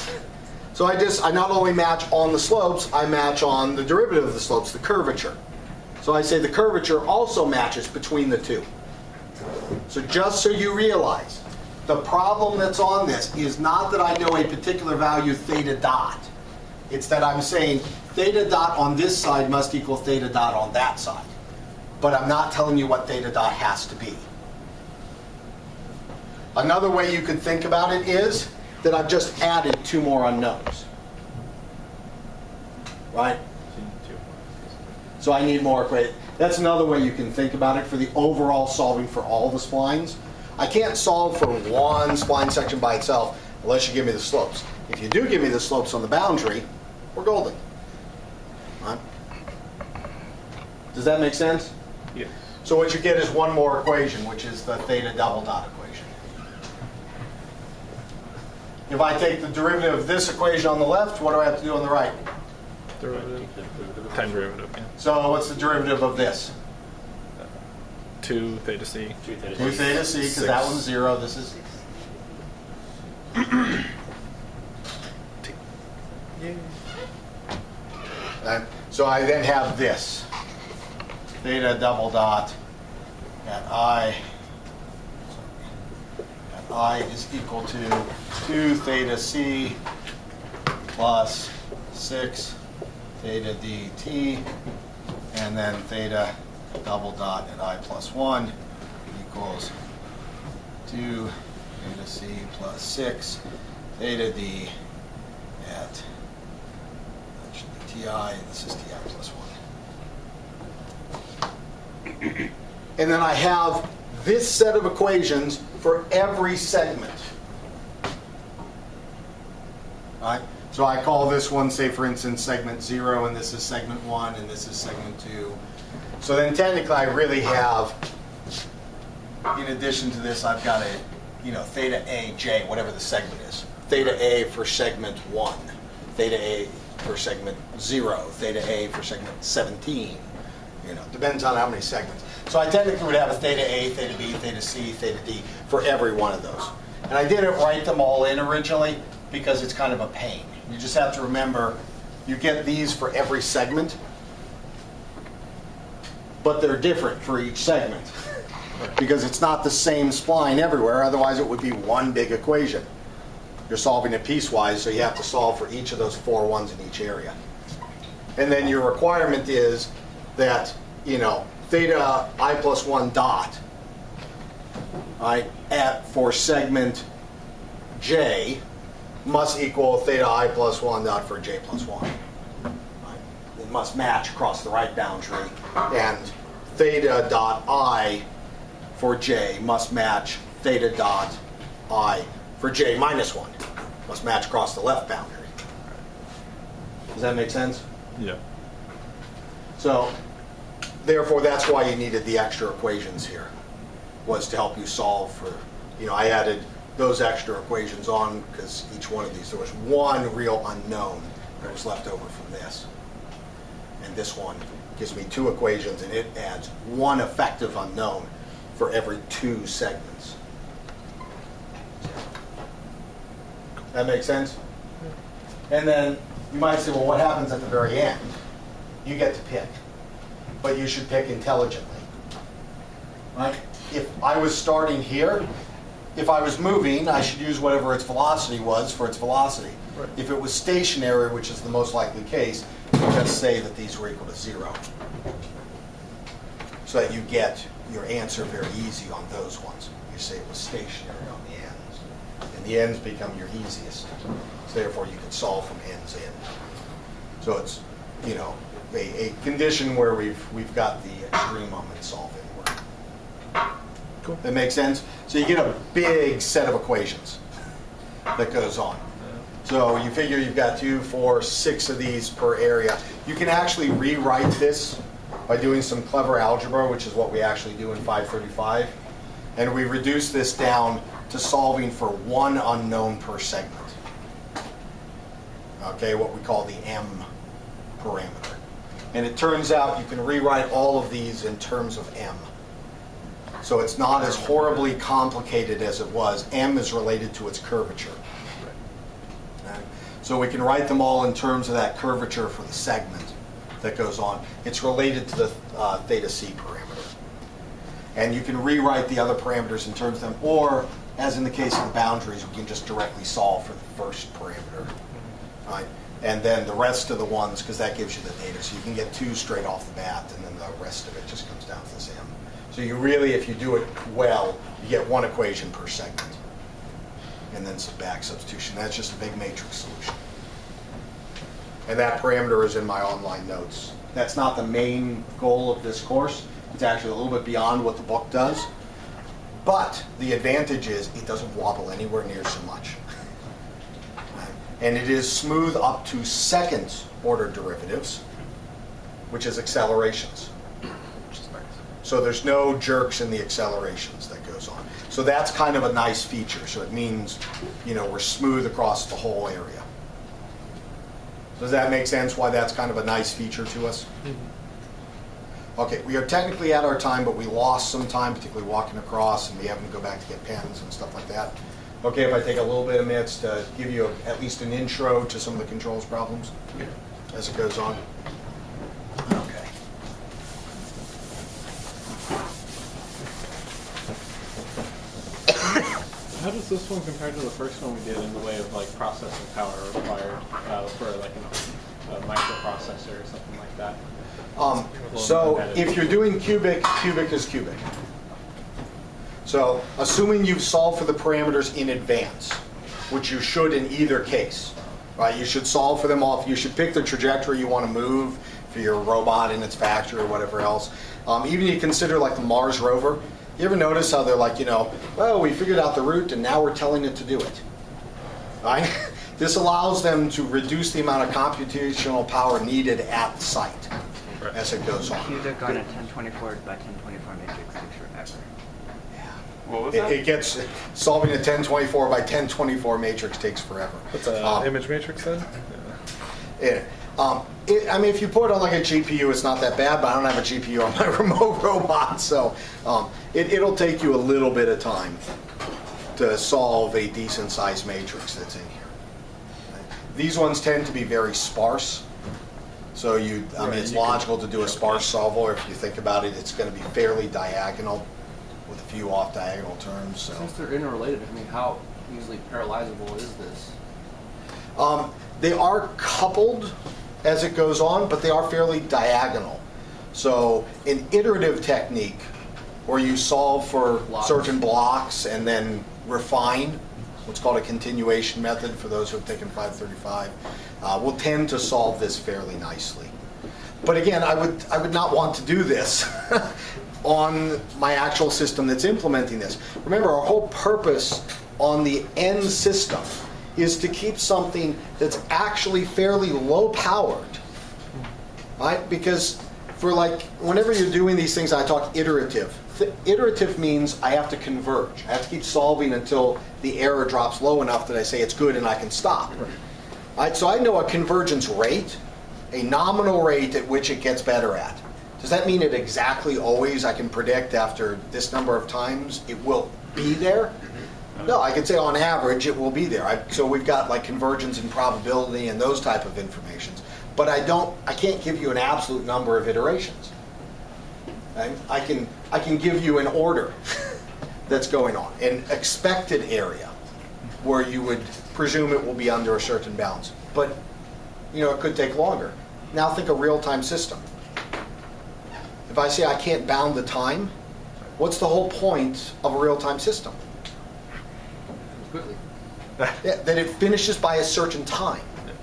So I not only match on the slopes, I match on the derivative of the slopes, the curvature. So I say the curvature also matches between the two. So just so you realize, the problem that's on this is not that I know a particular value theta dot. It's that I'm saying theta dot on this side must equal theta dot on that side. But I'm not telling you what theta dot has to be. Another way you could think about it is that I've just added 2 more unknowns. Right? So I need more equations. That's another way you can think about it for the overall solving for all the splines. I can't solve for one spline section by itself unless you give me the slopes. If you do give me the slopes on the boundary, we're golden. Right? Does that make sense? Yeah. So what you get is one more equation, which is the theta double dot equation. If I take the derivative of this equation on the left, what do I have to do on the right? Derivative. Time derivative, yeah. So what's the derivative of this? 2 theta c. 2 theta 2 theta c, because that one's 0, this is... So I then have this. Theta double dot at I is equal to 2 theta c plus 6 theta dt, and then theta double dot at I plus 1 equals 2 theta c plus 6 theta d at ti, and this is ti plus 1. And then I have this set of equations for every segment. All right? So I call this one, say for instance, segment 0, and this is segment 1, and this is segment 2. So then technically I really have, in addition to this, I've got a, theta A, J, whatever the segment is. Theta A for segment 1, theta A for segment 0, theta A for segment 17. Depends on how many segments. So I technically would have a theta A, theta B, theta C, theta D for every one of those. And I didn't write them all in originally because it's kind of a pain. You just have to remember, you get these for every segment, but they're different for each segment because it's not the same spline everywhere, otherwise it would be one big equation. You're solving it piecewise, so you have to solve for each of those 4 ones in each area. And then your requirement is that, theta I plus 1 dot, right, for segment J must equal theta I plus 1 dot for J plus 1. Right? It must match across the right boundary, and theta dot I for J must match theta dot I for J minus 1. Must match across the left boundary. Does that make sense? Yeah. So, therefore, that's why you needed the extra equations here, was to help you solve for, I added those extra equations on because each one of these, there was one real unknown that was left over from this. And this one gives me 2 equations, and it adds 1 effective unknown for every 2 segments. That makes sense? And then you might say, well, what happens at the very end? You get to pick, but you should pick intelligently. Right? If I was starting here, if I was moving, I should use whatever its velocity was for its velocity. Right. If it was stationary, which is the most likely case, you just say that these were equal to 0. So that you get your answer very easy on those ones. You say it was stationary on the ends. And the ends become your easiest. So therefore you can solve from ends in. So it's, a condition where we've got the extreme moment solving work. Cool. That makes sense? So you get a big set of equations that goes on. So you figure you've got 2, 4, 6 of these per area. You can actually rewrite this by doing some clever algebra, which is what we actually do in 535. And we reduce this down to solving for 1 unknown per segment. Okay, what we call the M parameter. And it turns out you can rewrite all of these in terms of M. So it's not as horribly complicated as it was. M is related to its curvature. Okay? So we can write them all in terms of that curvature for the segment that goes on. It's related to the theta c parameter. And you can rewrite the other parameters in terms of them, or as in the case of the boundaries, we can just directly solve for the first parameter. Right? And then the rest of the ones, because that gives you the theta. So you can get 2 straight off the bat, and then the rest of it just comes down to this M. So you really, if you do it well, you get 1 equation per segment. And then some back substitution. That's just a big matrix solution. And that parameter is in my online notes. That's not the main goal of this course. It's actually a little bit beyond what the book does. But the advantage is it doesn't wobble anywhere near so much. And it is smooth up to second order derivatives, which is accelerations. Which is nice. So there's no jerks in the accelerations that goes on. So that's kind of a nice feature. So it means, we're smooth across the whole area. Does that make sense why that's kind of a nice feature to us? Okay, we are technically at our time, but we lost some time, particularly walking across and we having to go back to get pens and stuff like that. Okay, if I take a little bit of minutes to give you at least an intro to some of the controls problems as it goes on. Okay. How does this one compare to the first one we did in the way of like processing power required for like a microprocessor or something like that? So if you're doing cubic, cubic is cubic. So assuming you've solved for the parameters in advance, which you should in either case, right? You should solve for them off. You should pick the trajectory you want to move for your robot in its factory or whatever else. Even you consider like the Mars rover. You ever notice how they're like, oh, we figured out the route and now we're telling it to do it, right? This allows them to reduce the amount of computational power needed at the site as it goes on. Cubic on a 1024 by 1024 matrix takes forever. What was that? It gets, solving a 1024 by 1024 matrix takes forever. What's an image matrix then? Yeah. I mean, if you put it on like a GPU, it's not that bad, but I don't have a GPU on my remote robot, so it'll take you a little bit of time to solve a decent sized matrix that's in here. These ones tend to be very sparse, so it's logical to do a sparse solver. If you think about it, it's going to be fairly diagonal with a few off diagonal terms. So. Since they're interrelated, how easily parallelizable is this? They are coupled as it goes on, but they are fairly diagonal. So an iterative technique where you solve for certain blocks and then refine, what's called a continuation method for those who have taken 535, will tend to solve this fairly nicely. But again, I would not want to do this on my actual system that's implementing this. Remember, our whole purpose on the end system is to keep something that's actually fairly low powered, right? Because for like, whenever you're doing these things, I talk iterative. Iterative means I have to converge. I have to keep solving until the error drops low enough that I say it's good and I can stop. Right? So I know a convergence rate, a nominal rate at which it gets better at. Does that mean that exactly always I can predict after this number of times it will be there? No, I could say on average it will be there. So we've got like convergence and probability and those type of informations. But I can't give you an absolute number of iterations. Okay? I can give you an order that's going on, an expected area where you would presume it will be under a certain bounds. But it could take longer. Now think a real-time system. If I say I can't bound the time, what's the whole point of a real-time system? Quickly. Yeah, that it finishes by a certain time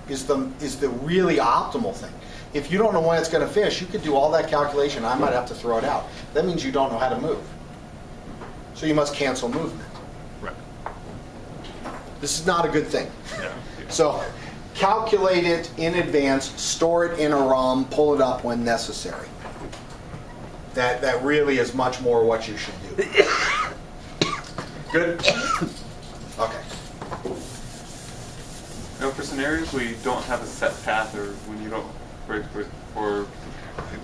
is the really optimal thing. If you don't know when it's going to finish, you could do all that calculation. I might have to throw it out. That means you don't know how to move. So you must cancel movement. Right. This is not a good thing. Yeah. So calculate it in advance, store it in a ROM, pull it up when necessary. That really is much more what you should do. Good? Okay. Now, for scenarios where you don't have a set path, or when you don't, for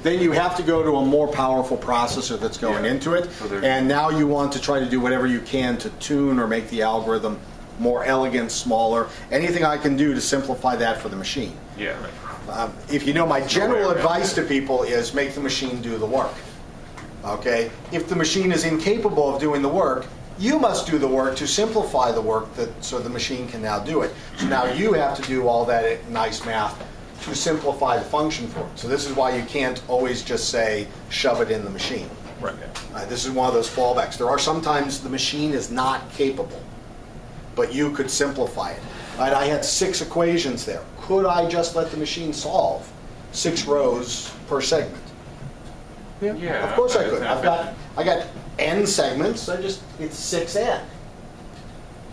Then you have to go to a more powerful processor that's going into it, and now you want to try to do whatever you can to tune or make the algorithm more elegant, smaller. Anything I can do to simplify that for the machine. Yeah. If you know, my general advice to people is make the machine do the work. Okay? If the machine is incapable of doing the work, you must do the work to simplify the work so the machine can now do it. So now you have to do all that nice math to simplify the function for it. So this is why you can't always just say, shove it in the machine. Right. This is one of those fallbacks. There are sometimes the machine is not capable, but you could simplify it. Right? I had 6 equations there. Could I just let the machine solve 6 rows per segment? Yeah. Of course I could. I got n segments. It's 6n.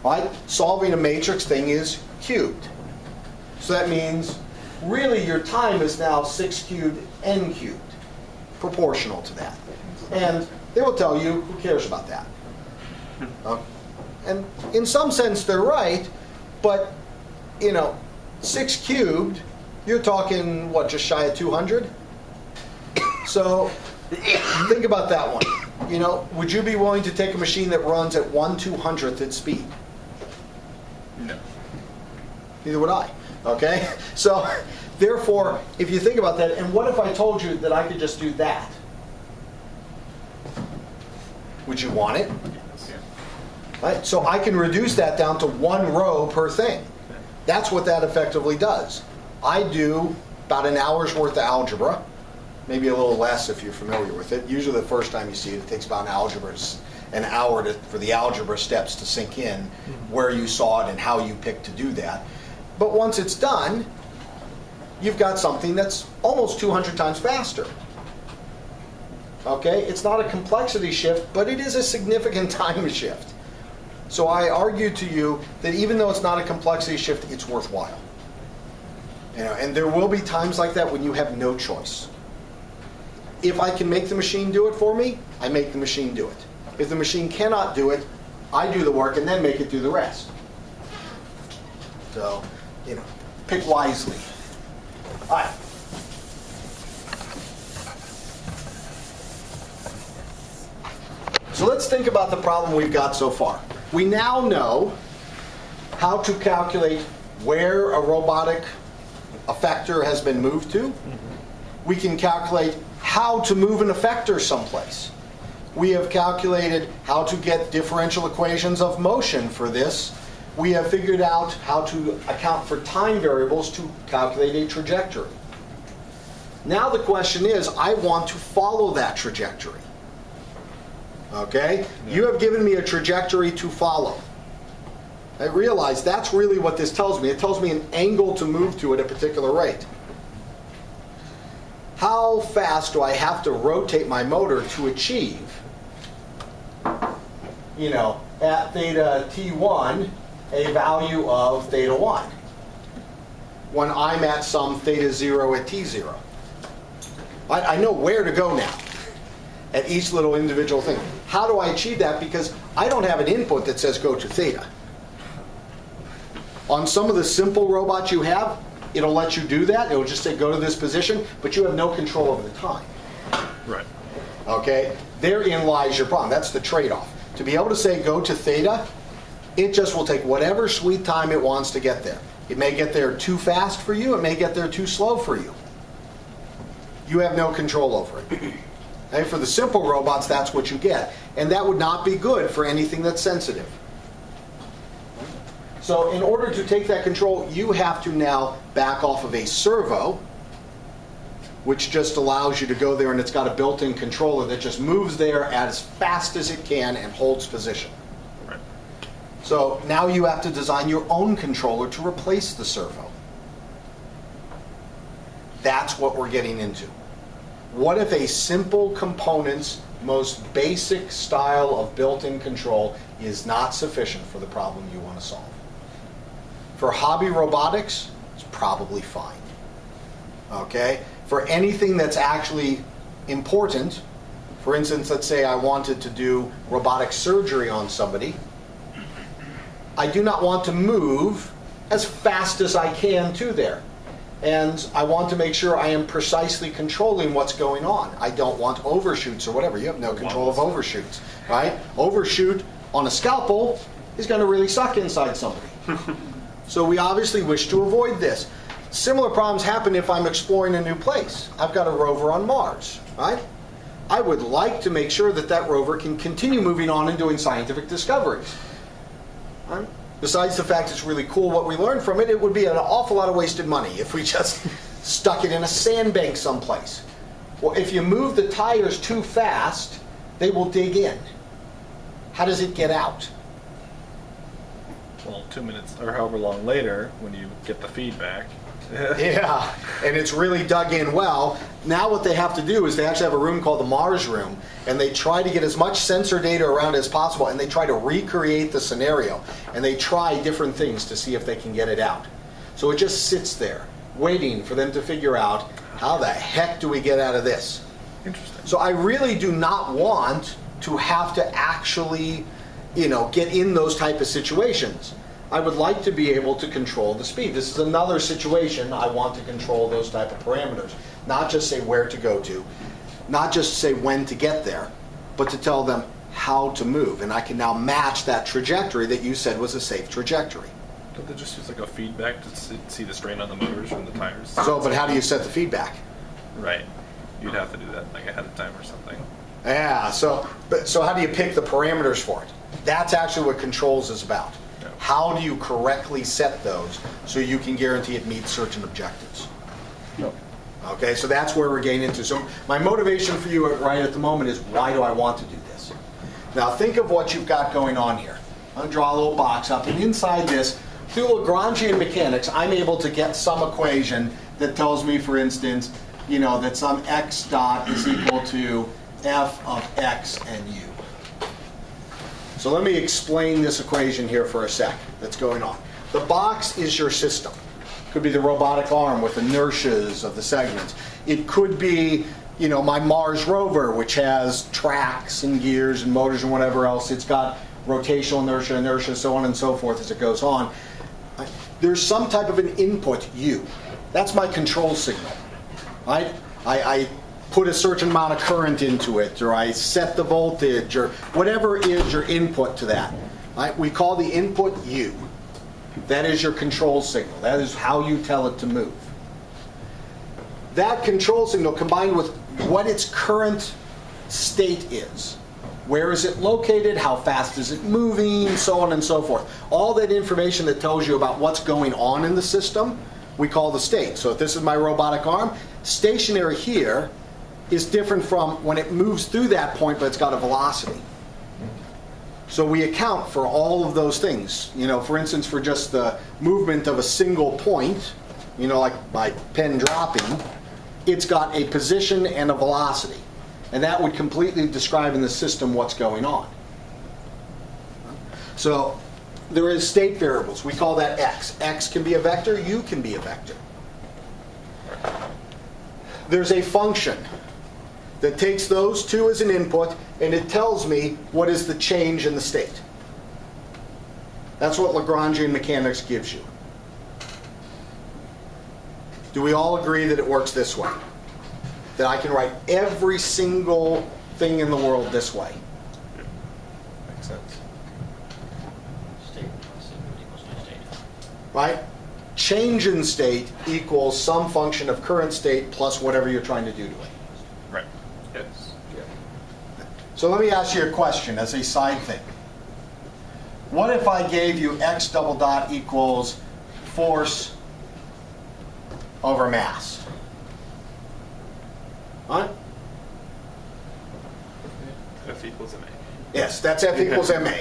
Right? Solving a matrix thing is cubed. So that means really your time is now 6 cubed n cubed, proportional to that. And they will tell you, who cares about that? And in some sense they're right, but 6 cubed, you're talking, what, just shy of 200? So think about that one. Would you be willing to take a machine that runs at 1/200th its speed? No. Neither would I. Okay? So therefore, if you think about that, and what if I told you that I could just do that? Would you want it? Right? So I can reduce that down to 1 row per thing. That's what that effectively does. I do about an hour's worth of algebra, maybe a little less if you're familiar with it. Usually the first time you see it, it takes about an hour for the algebra steps to sink in, where you saw it and how you picked to do that. But once it's done, you've got something that's almost 200 times faster. Okay? It's not a complexity shift, but it is a significant time shift. So I argue to you that even though it's not a complexity shift, it's worthwhile. And there will be times like that when you have no choice. If I can make the machine do it for me, I make the machine do it. If the machine cannot do it, I do the work and then make it do the rest. So, pick wisely. All right. So let's think about the problem we've got so far. We now know how to calculate where a robotic effector has been moved to. We can calculate how to move an effector someplace. We have calculated how to get differential equations of motion for this. We have figured out how to account for time variables to calculate a trajectory. Now the question is, I want to follow that trajectory. Okay? You have given me a trajectory to follow. I realize that's really what this tells me. It tells me an angle to move to at a particular rate. How fast do I have to rotate my motor to achieve, at theta t1, a value of theta 1, when I'm at some theta 0 at t0? I know where to go now at each little individual thing. How do I achieve that? Because I don't have an input that says go to theta. On some of the simple robots you have, it'll let you do that. It'll just say go to this position, but you have no control over the time. Right. Okay? Therein lies your problem. That's the trade-off. To be able to say go to theta, it just will take whatever sweet time it wants to get there. It may get there too fast for you. It may get there too slow for you. You have no control over it. Okay? For the simple robots, that's what you get. And that would not be good for anything that's sensitive. So in order to take that control, you have to now back off of a servo, which just allows you to go there, and it's got a built-in controller that just moves there as fast as it can and holds position. Right. So now you have to design your own controller to replace the servo. That's what we're getting into. What if a simple component's most basic style of built-in control is not sufficient for the problem you want to solve? For hobby robotics, it's probably fine. Okay? For anything that's actually important, for instance, let's say I wanted to do robotic surgery on somebody, I do not want to move as fast as I can to there. And I want to make sure I am precisely controlling what's going on. I don't want overshoots or whatever. You have no control of overshoots, right? Overshoot on a scalpel is going to really suck inside somebody. So we obviously wish to avoid this. Similar problems happen if I'm exploring a new place. I've got a rover on Mars, right? I would like to make sure that that rover can continue moving on and doing scientific discoveries. Right? Besides the fact it's really cool what we learned from it, it would be an awful lot of wasted money if we just stuck it in a sandbank someplace. Well, if you move the tires too fast, they will dig in. How does it get out? Well, 2 minutes or however long later, when you get the feedback. Yeah, and it's really dug in well. Now what they have to do is they actually have a room called the Mars room, and they try to get as much sensor data around as possible, and they try to recreate the scenario, and they try different things to see if they can get it out. So it just sits there, waiting for them to figure out, how the heck do we get out of this? Interesting. So I really do not want to have to actually, get in those type of situations. I would like to be able to control the speed. This is another situation I want to control those type of parameters. Not just say where to go to, not just say when to get there, but to tell them how to move. And I can now match that trajectory that you said was a safe trajectory. Don't they just use like a feedback to see the strain on the motors from the tires? So, but how do you set the feedback? Right. You'd have to do that like ahead of time or something. Yeah, so how do you pick the parameters for it? That's actually what controls is about. Yeah. How do you correctly set those so you can guarantee it meets certain objectives? No. Okay, so that's where we're getting into. So my motivation for you right at the moment is, why do I want to do this? Now think of what you've got going on here. I'm going to draw a little box up, and inside this, through Lagrangian mechanics, I'm able to get some equation that tells me, for instance, that some x dot is equal to f of x and u. So let me explain this equation here for a sec that's going on. The box is your system. Could be the robotic arm with inertias of the segments. It could be, my Mars rover, which has tracks and gears and motors and whatever else. It's got rotational inertia, so on and so forth as it goes on. There's some type of an input, U. That's my control signal, right? I put a certain amount of current into it, or I set the voltage, or whatever is your input to that. Right? We call the input U. That is your control signal. That is how you tell it to move. That control signal combined with what its current state is. Where is it located? How fast is it moving? So on and so forth. All that information that tells you about what's going on in the system, we call the state. So if this is my robotic arm, stationary here is different from when it moves through that point, but it's got a velocity. So we account for all of those things. For instance, for just the movement of a single point, like my pen dropping, it's got a position and a velocity. And that would completely describe in the system what's going on. So there is state variables. We call that x. X can be a vector, u can be a vector. There's a function that takes those two as an input, and it tells me what is the change in the state. That's what Lagrangian mechanics gives you. Do we all agree that it works this way? That I can write every single thing in the world this way? Makes sense. State plus input equals new state. Right? Change in state equals some function of current state plus whatever you're trying to do to it. Right. Yes. So let me ask you a question as a side thing. What if I gave you x double dot equals force over mass? Right? F equals MA. Yes, that's F equals ma.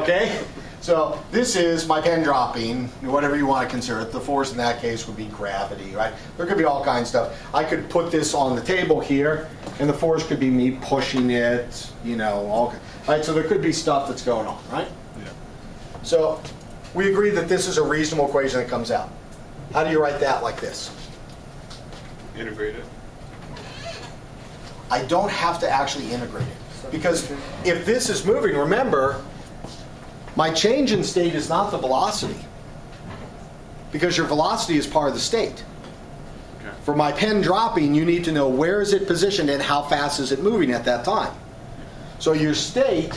Okay? So this is my pen dropping, whatever you want to consider it. The force in that case would be gravity, right? There could be all kinds of stuff. I could put this on the table here, and the force could be me pushing it, all right? So there could be stuff that's going on, right? Yeah. So we agree that this is a reasonable equation that comes out. How do you write that like this? Integrate it. I don't have to actually integrate it. Because if this is moving, remember, my change in state is not the velocity. Because your velocity is part of the state. Okay. For my pen dropping, you need to know where is it positioned and how fast is it moving at that time. So your state,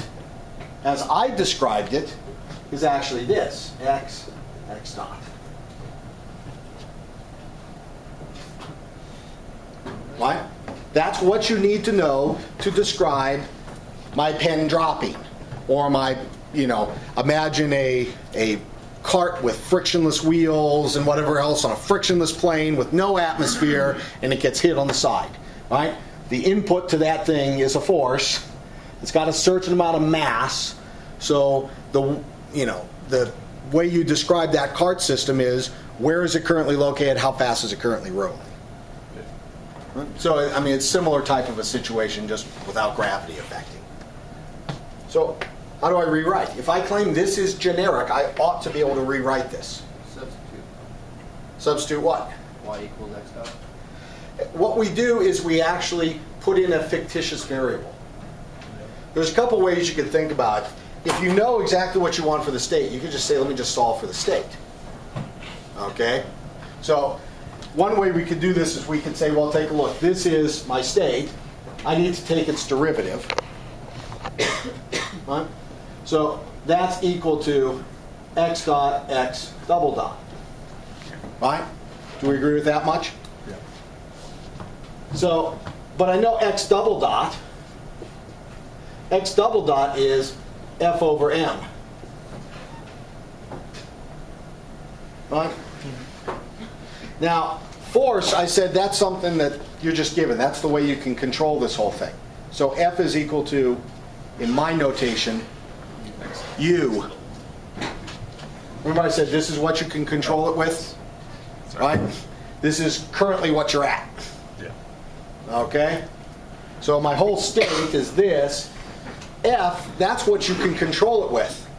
as I described it, is actually this, x dot. Right? That's what you need to know to describe my pen dropping. Or my, imagine a cart with frictionless wheels and whatever else on a frictionless plane with no atmosphere, and it gets hit on the side. Right? The input to that thing is a force. It's got a certain amount of mass. So the way you describe that cart system is, where is it currently located? How fast is it currently rolling? So, it's similar type of a situation, just without gravity affecting. So, how do I rewrite? If I claim this is generic, I ought to be able to rewrite this. Substitute. Substitute what? Y equals X dot. What we do is we actually put in a fictitious variable. There's a couple ways you can think about it. If you know exactly what you want for the state, you can just say, let me just solve for the state. Okay? So one way we could do this is we could say, well, take a look. This is my state. I need to take its derivative. Right? So that's equal to x dot x double dot. Right? Do we agree with that much? Yeah. So, but I know x double dot. X double dot is f over m. Right? Now, force, I said that's something that you're just given. That's the way you can control this whole thing. So F is equal to, in my notation, U. Remember I said this is what you can control it with? Right? This is currently what you're at. Yeah. Okay? So my whole state is this. F, that's what you can control it with.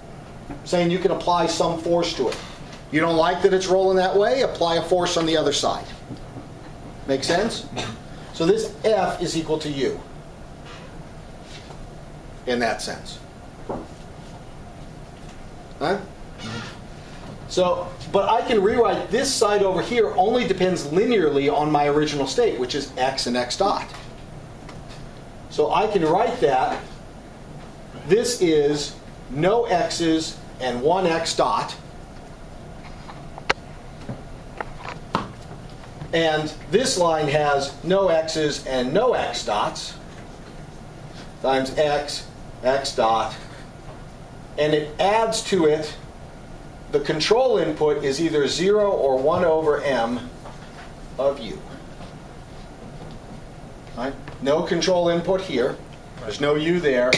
Saying you can apply some force to it. You don't like that it's rolling that way? Apply a force on the other side. Make sense? So this F is equal to U. In that sense. Huh? So, but I can rewrite this side over here only depends linearly on my original state, which is x and x dot. So I can write that this is no x's and one x dot. And this line has no x's and no x dots times x, x dot. And it adds to it, the control input is either 0 or 1 over m of u. Right? No control input here. There's no u there.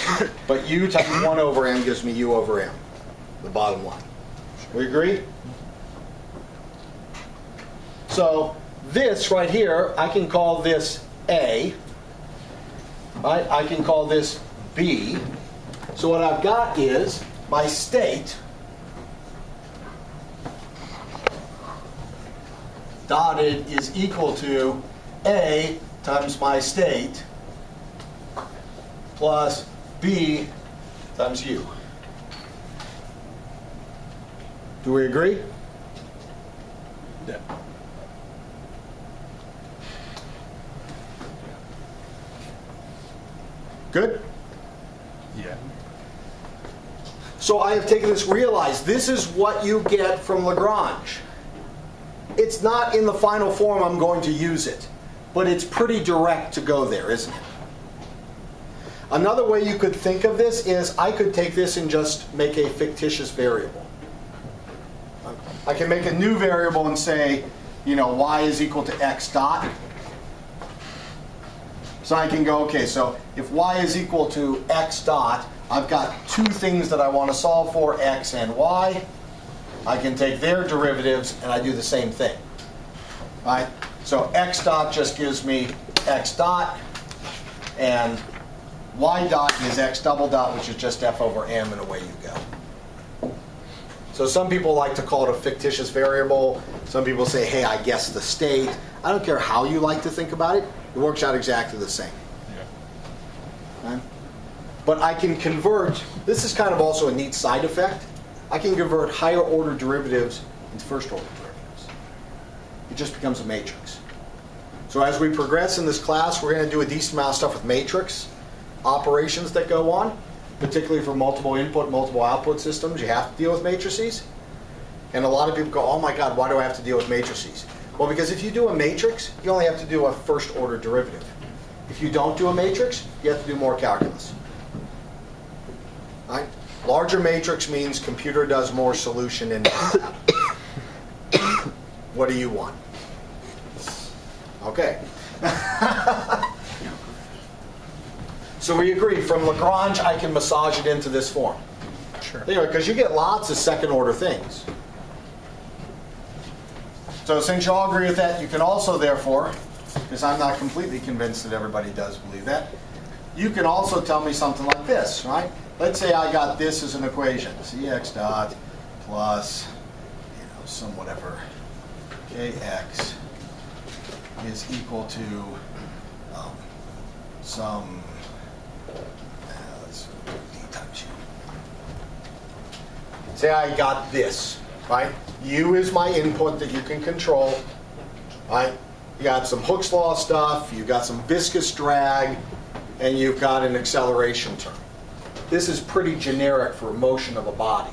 But u times 1 over m gives me u over m, the bottom line. We agree? So this right here, I can call this A. Right? I can call this B. So what I've got is my state dotted is equal to A times my state plus B times U. Do we agree? Yeah. Good? Yeah. So I have taken this, realize this is what you get from Lagrange. It's not in the final form I'm going to use it, but it's pretty direct to go there, isn't it? Another way you could think of this is I could take this and just make a fictitious variable. I can make a new variable and say, you know, y is equal to x dot. So I can go, okay, so if y is equal to x dot, I've got two things that I want to solve for, x and y. I can take their derivatives and I do the same thing. Right? So x dot just gives me x dot, and y dot is x double dot, which is just f over m, and away you go. So some people like to call it a fictitious variable. Some people say, hey, I guess the state. I don't care how you like to think about it. It works out exactly the same. Yeah. Right? But I can convert, this is kind of also a neat side effect. I can convert higher order derivatives into first order derivatives. It just becomes a matrix. So as we progress in this class, we're going to do a decent amount of stuff with matrix operations that go on, particularly for multiple input, multiple output systems. You have to deal with matrices. And a lot of people go, oh my God, why do I have to deal with matrices? Well, because if you do a matrix, you only have to do a first order derivative. If you don't do a matrix, you have to do more calculus. Right? Larger matrix means computer does more solution in math. What do you want? Okay. So we agree, from Lagrange I can massage it into this form. Sure. Because you get lots of second order things. So since you all agree with that, you can also therefore, because I'm not completely convinced that everybody does believe that, you can also tell me something like this, right? Let's say I got this as an equation, cx dot plus, some whatever kx is equal to some, let's do d times u. Say I got this, right? U is my input that you can control, right? You got some Hooke's law stuff, you've got some viscous drag, and you've got an acceleration term. This is pretty generic for motion of a body.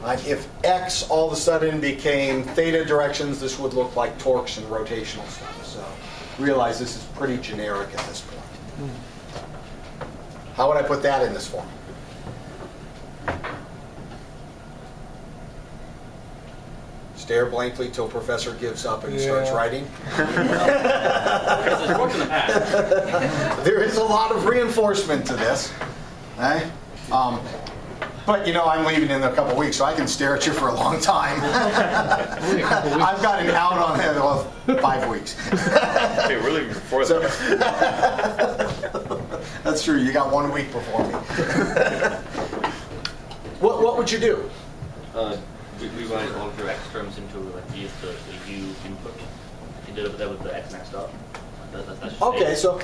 Right? If x all of a sudden became theta directions, this would look like torques and rotational stuff. So realize this is pretty generic at this point. How would I put that in this form? Stare blankly till professor gives up and starts writing. There is a lot of reinforcement to this. Okay? But you know, I'm leaving in a couple weeks, so I can stare at you for a long time. I've got an out on that of 5 weeks. Hey, we're leaving before that. That's true. You got 1 week before me. What would you do? We write all of your x terms into like the u input. You did that with the x maxed out. That's Okay, so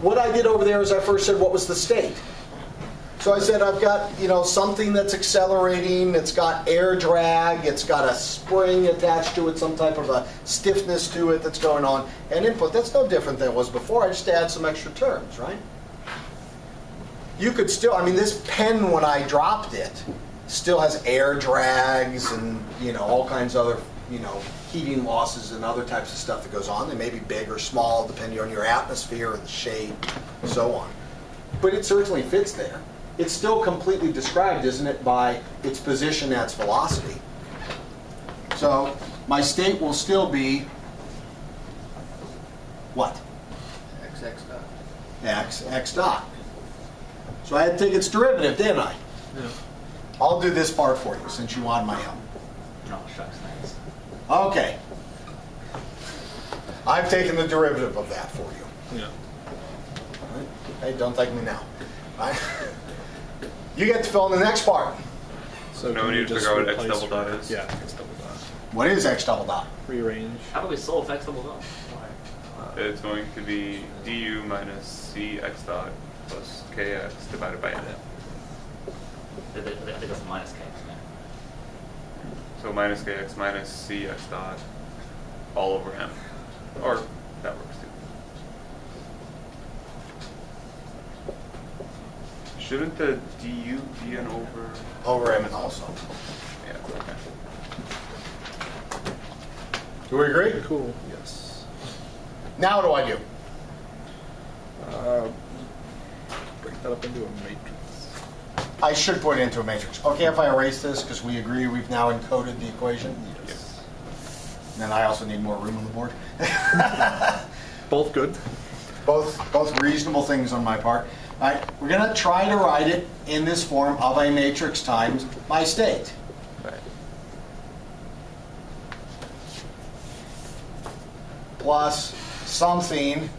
what I did over there is I first said what was the state. So I said I've got, you know, something that's accelerating, it's got air drag, it's got a spring attached to it, some type of a stiffness to it that's going on, and input. That's no different than it was before. I just add some extra terms, right? You could still, I mean, this pen when I dropped it still has air drags and, you know, all kinds of other, you know, heating losses and other types of stuff that goes on. They may be big or small depending on your atmosphere and the shape and so on. But it certainly fits there. It's still completely described, isn't it, by its position at its velocity. So my state will still be what? X dot. X dot. So I had to take its derivative, didn't I? Yeah. I'll do this part for you since you want my help. No, shucks, thanks. Okay. I've taken the derivative of that for you. Yeah. Hey, don't thank me now. Right? You get to fill in the next part. So No, can we you need to just figure out what x replace double dot is. Yeah, x double dot. What is x double dot? Rearrange. How do we solve x double dot? It's going to be du minus cx dot plus kx divided by n. I think that's minus k. So minus kx minus cx dot all over m. Or that works too. Shouldn't the du be an over M also. Yeah, okay. Do we agree? Cool. Yes. Now what do I do? Break that up into a matrix. I should put it into a matrix. Okay, if I erase this because we agree we've now encoded the equation? Yes. And then I also need more room on the board. Both good. Both reasonable things on my part. All right, we're going to try to write it in this form of a matrix times my state. Right. Plus something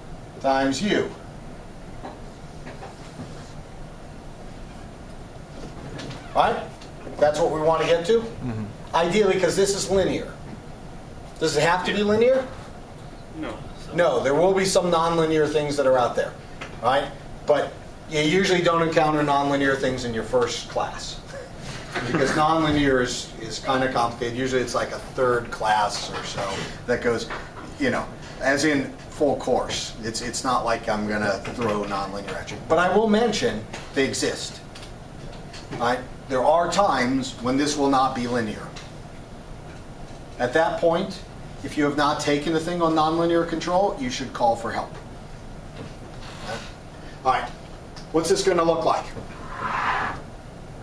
times u. All right? That's what we want to get to? Mm-hmm. Ideally, because this is linear. Does it have to be linear? No. No, there will be some nonlinear things that are out there, right? But you usually don't encounter nonlinear things in your first class. Because nonlinear is kind of complicated. Usually it's like a third class or so that goes, you know, as in full course. It's not like I'm going to throw nonlinear at you. But I will mention they exist. Right? There are times when this will not be linear. At that point, if you have not taken a thing on nonlinear control, you should call for help. Okay? All right. What's this going to look like?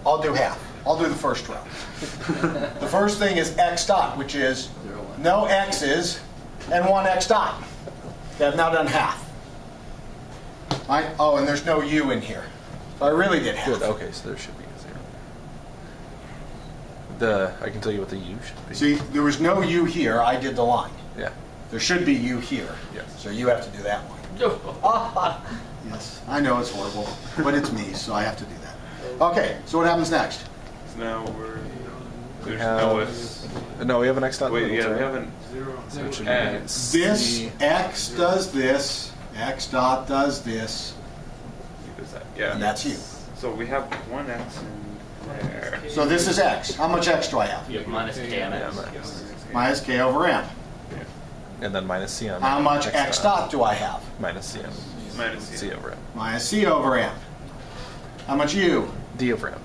I'll do half. I'll do the first row. The first thing is x dot, which is no x's and one x dot. Okay, I've now done half. All right? Oh, and there's no u in here. So I really did half. Good. Okay, so there should be a 0. I can tell you what the u should be. See, there was no u here. I did the line. Yeah. There should be u here. Yes. So you have to do that one. Yes, I know it's horrible, but it's me, so I have to do that. Okay, so what happens next? So now we're There's have- no s. No, we have an x dot. in the Wait, middle, yeah, we right? haven't. So it should And be This C. x does this, x dot does this, Does that? Yeah. and that's you. So we have one x in there. So this is x. How much x do I have? You have minus k on Yeah, x. minus. Minus k over m. And then minus c on How much x dot do I have? Minus c on Minus c. c over m. Minus c over m. How much u? D over m.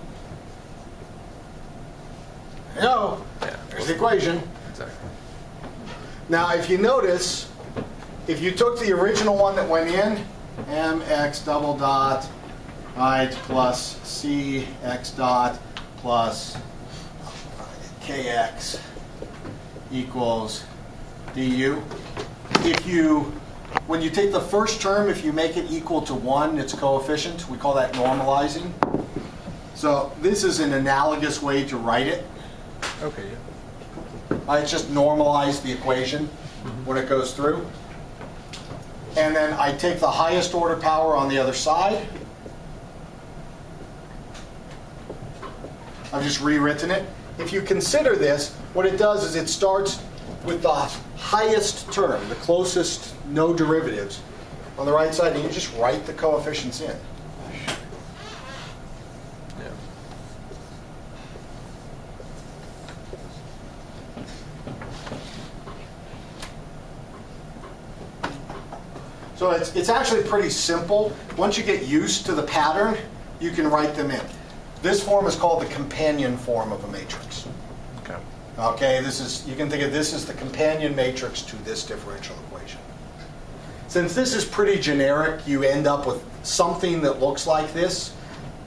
There you go. Yeah. There's the equation. Exactly. Now, if you notice, if you took the original one that went in, mx double dot, right, plus c x dot plus kx equals du. If you, when you take the first term, if you make it equal to 1, its coefficient, we call that normalizing. So this is an analogous way to write it. Okay. Yeah. I just normalize the equation when it goes through. And then I take the highest order power on the other side. I've just rewritten it. If you consider this, what it does is it starts with the highest term, the closest no derivatives on the right side, and you just write the coefficients in. Yeah. So it's actually pretty simple. Once you get used to the pattern, you can write them in. This form is called the companion form of a matrix. Okay. Okay, this is, you can think of this as the companion matrix to this differential equation. Since this is pretty generic, you end up with something that looks like this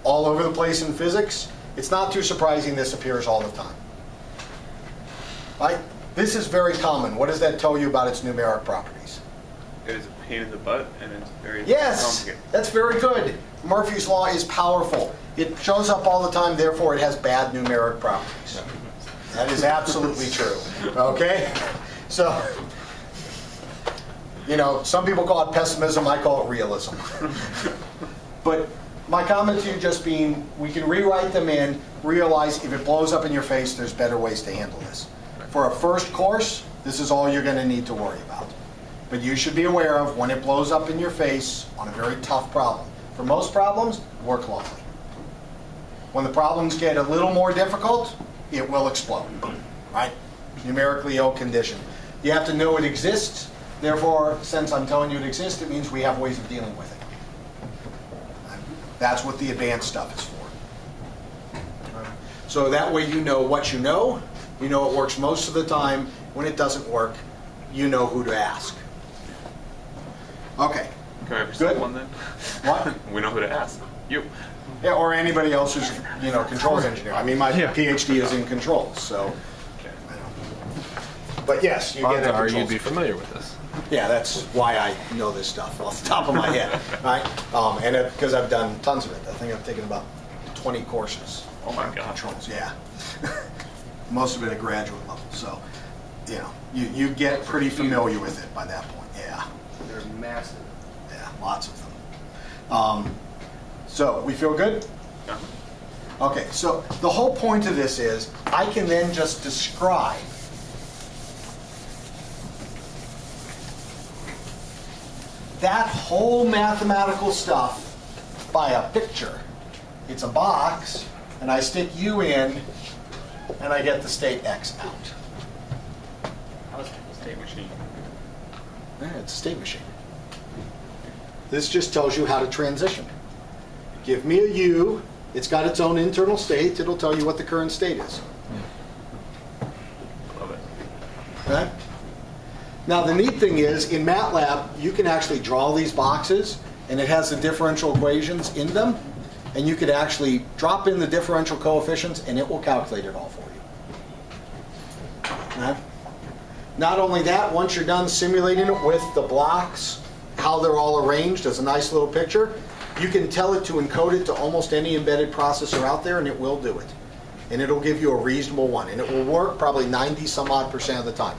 all over the place in physics. It's not too surprising this appears all the time. Right? This is very common. What does that tell you about its numeric properties? It is a pain in the butt, and it's very Yes, complicated. that's very good. Murphy's law is powerful. It shows up all the time, therefore it has bad numeric properties. That is absolutely true. Okay? So, you know, some people call it pessimism, I call it realism. But my comment to you just being, we can rewrite them in, realize if it blows up in your face, there's better ways to handle this. For a first course, this is all you're going to need to worry about. But you should be aware of when it blows up in your face on a very tough problem. For most problems, work locally. When the problems get a little more difficult, it will explode, right? Numerically ill condition. You have to know it exists. Therefore, since I'm telling you it exists, it means we have ways of dealing with it. That's what the advanced stuff is for. So that way you know what you know it works most of the time. When it doesn't work, you know who to ask. Okay. Can I have yourself Good. one then? What? We know who to ask. You. Yeah, or anybody else who's, you know, controls engineer. I mean, my PhD is in controls, so. But yes, you get Odds a are controls. you'd be familiar with this. Yeah, that's why I know this stuff off the top of my head, right? And because I've done tons of it. I think I've taken about 20 courses. Oh my on God. Controls, yeah. Most of it at graduate level, so, you know, you get pretty familiar with it by that point, yeah. They're massive. Yeah, lots of them. So, we feel good? Yeah. Okay, so the whole point of this is I can then just describe that whole mathematical stuff by a picture. It's a box, and I stick U in, and I get the state X out. How is it a state machine? Yeah, it's a state machine. This just tells you how to transition. Give me a U, it's got its own internal state, it'll tell you what the current state is. Love it. Okay? Now the neat thing is, in MATLAB, you can actually draw these boxes, and it has the differential equations in them, and you could actually drop in the differential coefficients, and it will calculate it all for you. Okay? Not only that, once you're done simulating it with the blocks, how they're all arranged as a nice little picture, you can tell it to encode it to almost any embedded processor out there, and it will do it. And it'll give you a reasonable one, and it will work probably 90-some-odd% of the time.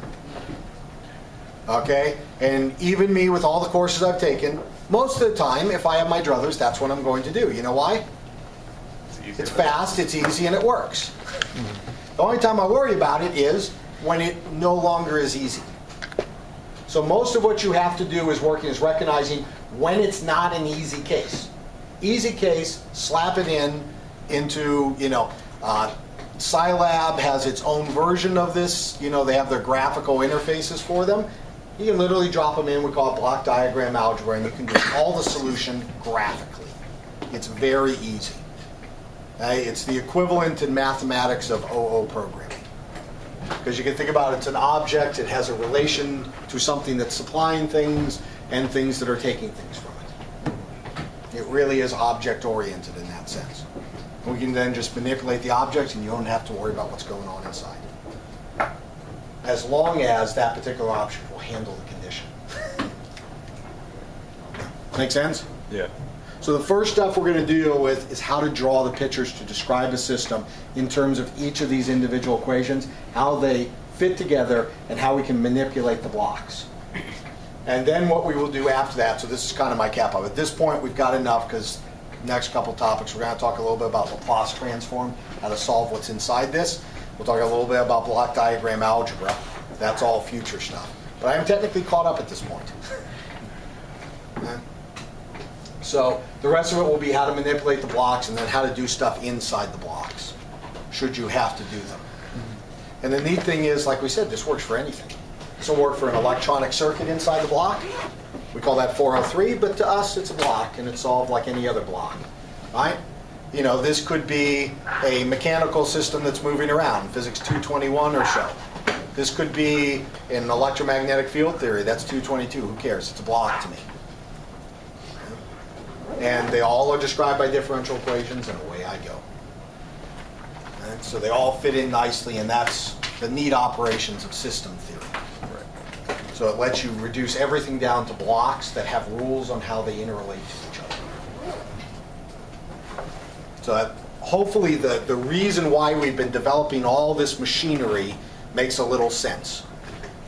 Okay? And even me, with all the courses I've taken, most of the time, if I have my druthers, that's what I'm going to do. You know why? It's easy. It's fast, it's easy, and it works. The only time I worry about it is when it no longer is easy. So most of what you have to do is recognizing when it's not an easy case. Easy case, slap it into, Scilab has its own version of this. They have their graphical interfaces for them. You can literally drop them in. We call it block diagram algebra, and you can do all the solution graphically. It's very easy. It's the equivalent in mathematics of OO programming. Because you can think about it's an object, it has a relation to something that's supplying things and things that are taking things from it. It really is object-oriented in that sense. We can then just manipulate the object and you don't have to worry about what's going on inside. As long as that particular object will handle the condition. Make sense? Yeah. So the first stuff we're going to deal with is how to draw the pictures to describe a system in terms of each of these individual equations, how they fit together, and how we can manipulate the blocks. And then what we will do after that, so this is kind of my cap up. At this point, we've got enough because next couple topics, we're going to talk a little bit about Laplace Transform, how to solve what's inside this. We'll talk a little bit about block diagram algebra. That's all future stuff. But I am technically caught up at this point. Okay. So the rest of it will be how to manipulate the blocks and then how to do stuff inside the blocks, should you have to do them. And the neat thing is, like we said, this works for anything. This will work for an electronic circuit inside the block. We call that 403, but to us it's a block and it's solved like any other block, right? This could be a mechanical system that's moving around, physics 221 or so. This could be in electromagnetic field theory, that's 222, who cares? It's a block to me. And they all are described by differential equations, and away I go. And so they all fit in nicely, and that's the neat operations of system theory. So it lets you reduce everything down to blocks that have rules on how they interrelate to each other. So that hopefully the reason why we've been developing all this machinery makes a little sense.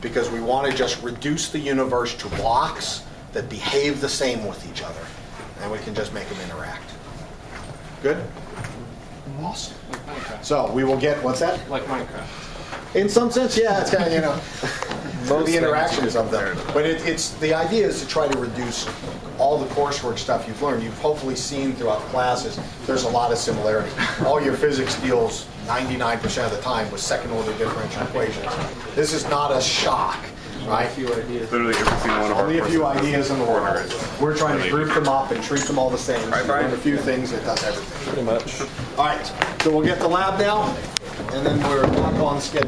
Because we want to just reduce the universe to blocks that behave the same with each other. And we can just make them interact. Good? Awesome. Like Minecraft. So we will get, what's that? Like Minecraft. In some sense, yeah, it's kind of, the interactions of them. But it's the idea is to try to reduce all the coursework stuff you've learned. You've hopefully seen throughout the classes, there's a lot of similarity. All your physics deals 99% of the time with second order differential equations. This is not a shock, right? Literally every single one of our Only a few courses ideas in the world. We're trying to group them up and treat them all the same. Right, Brian? Learn a few things that does everything. Pretty much. All right, so we'll get the lab now, and then we're back on schedule.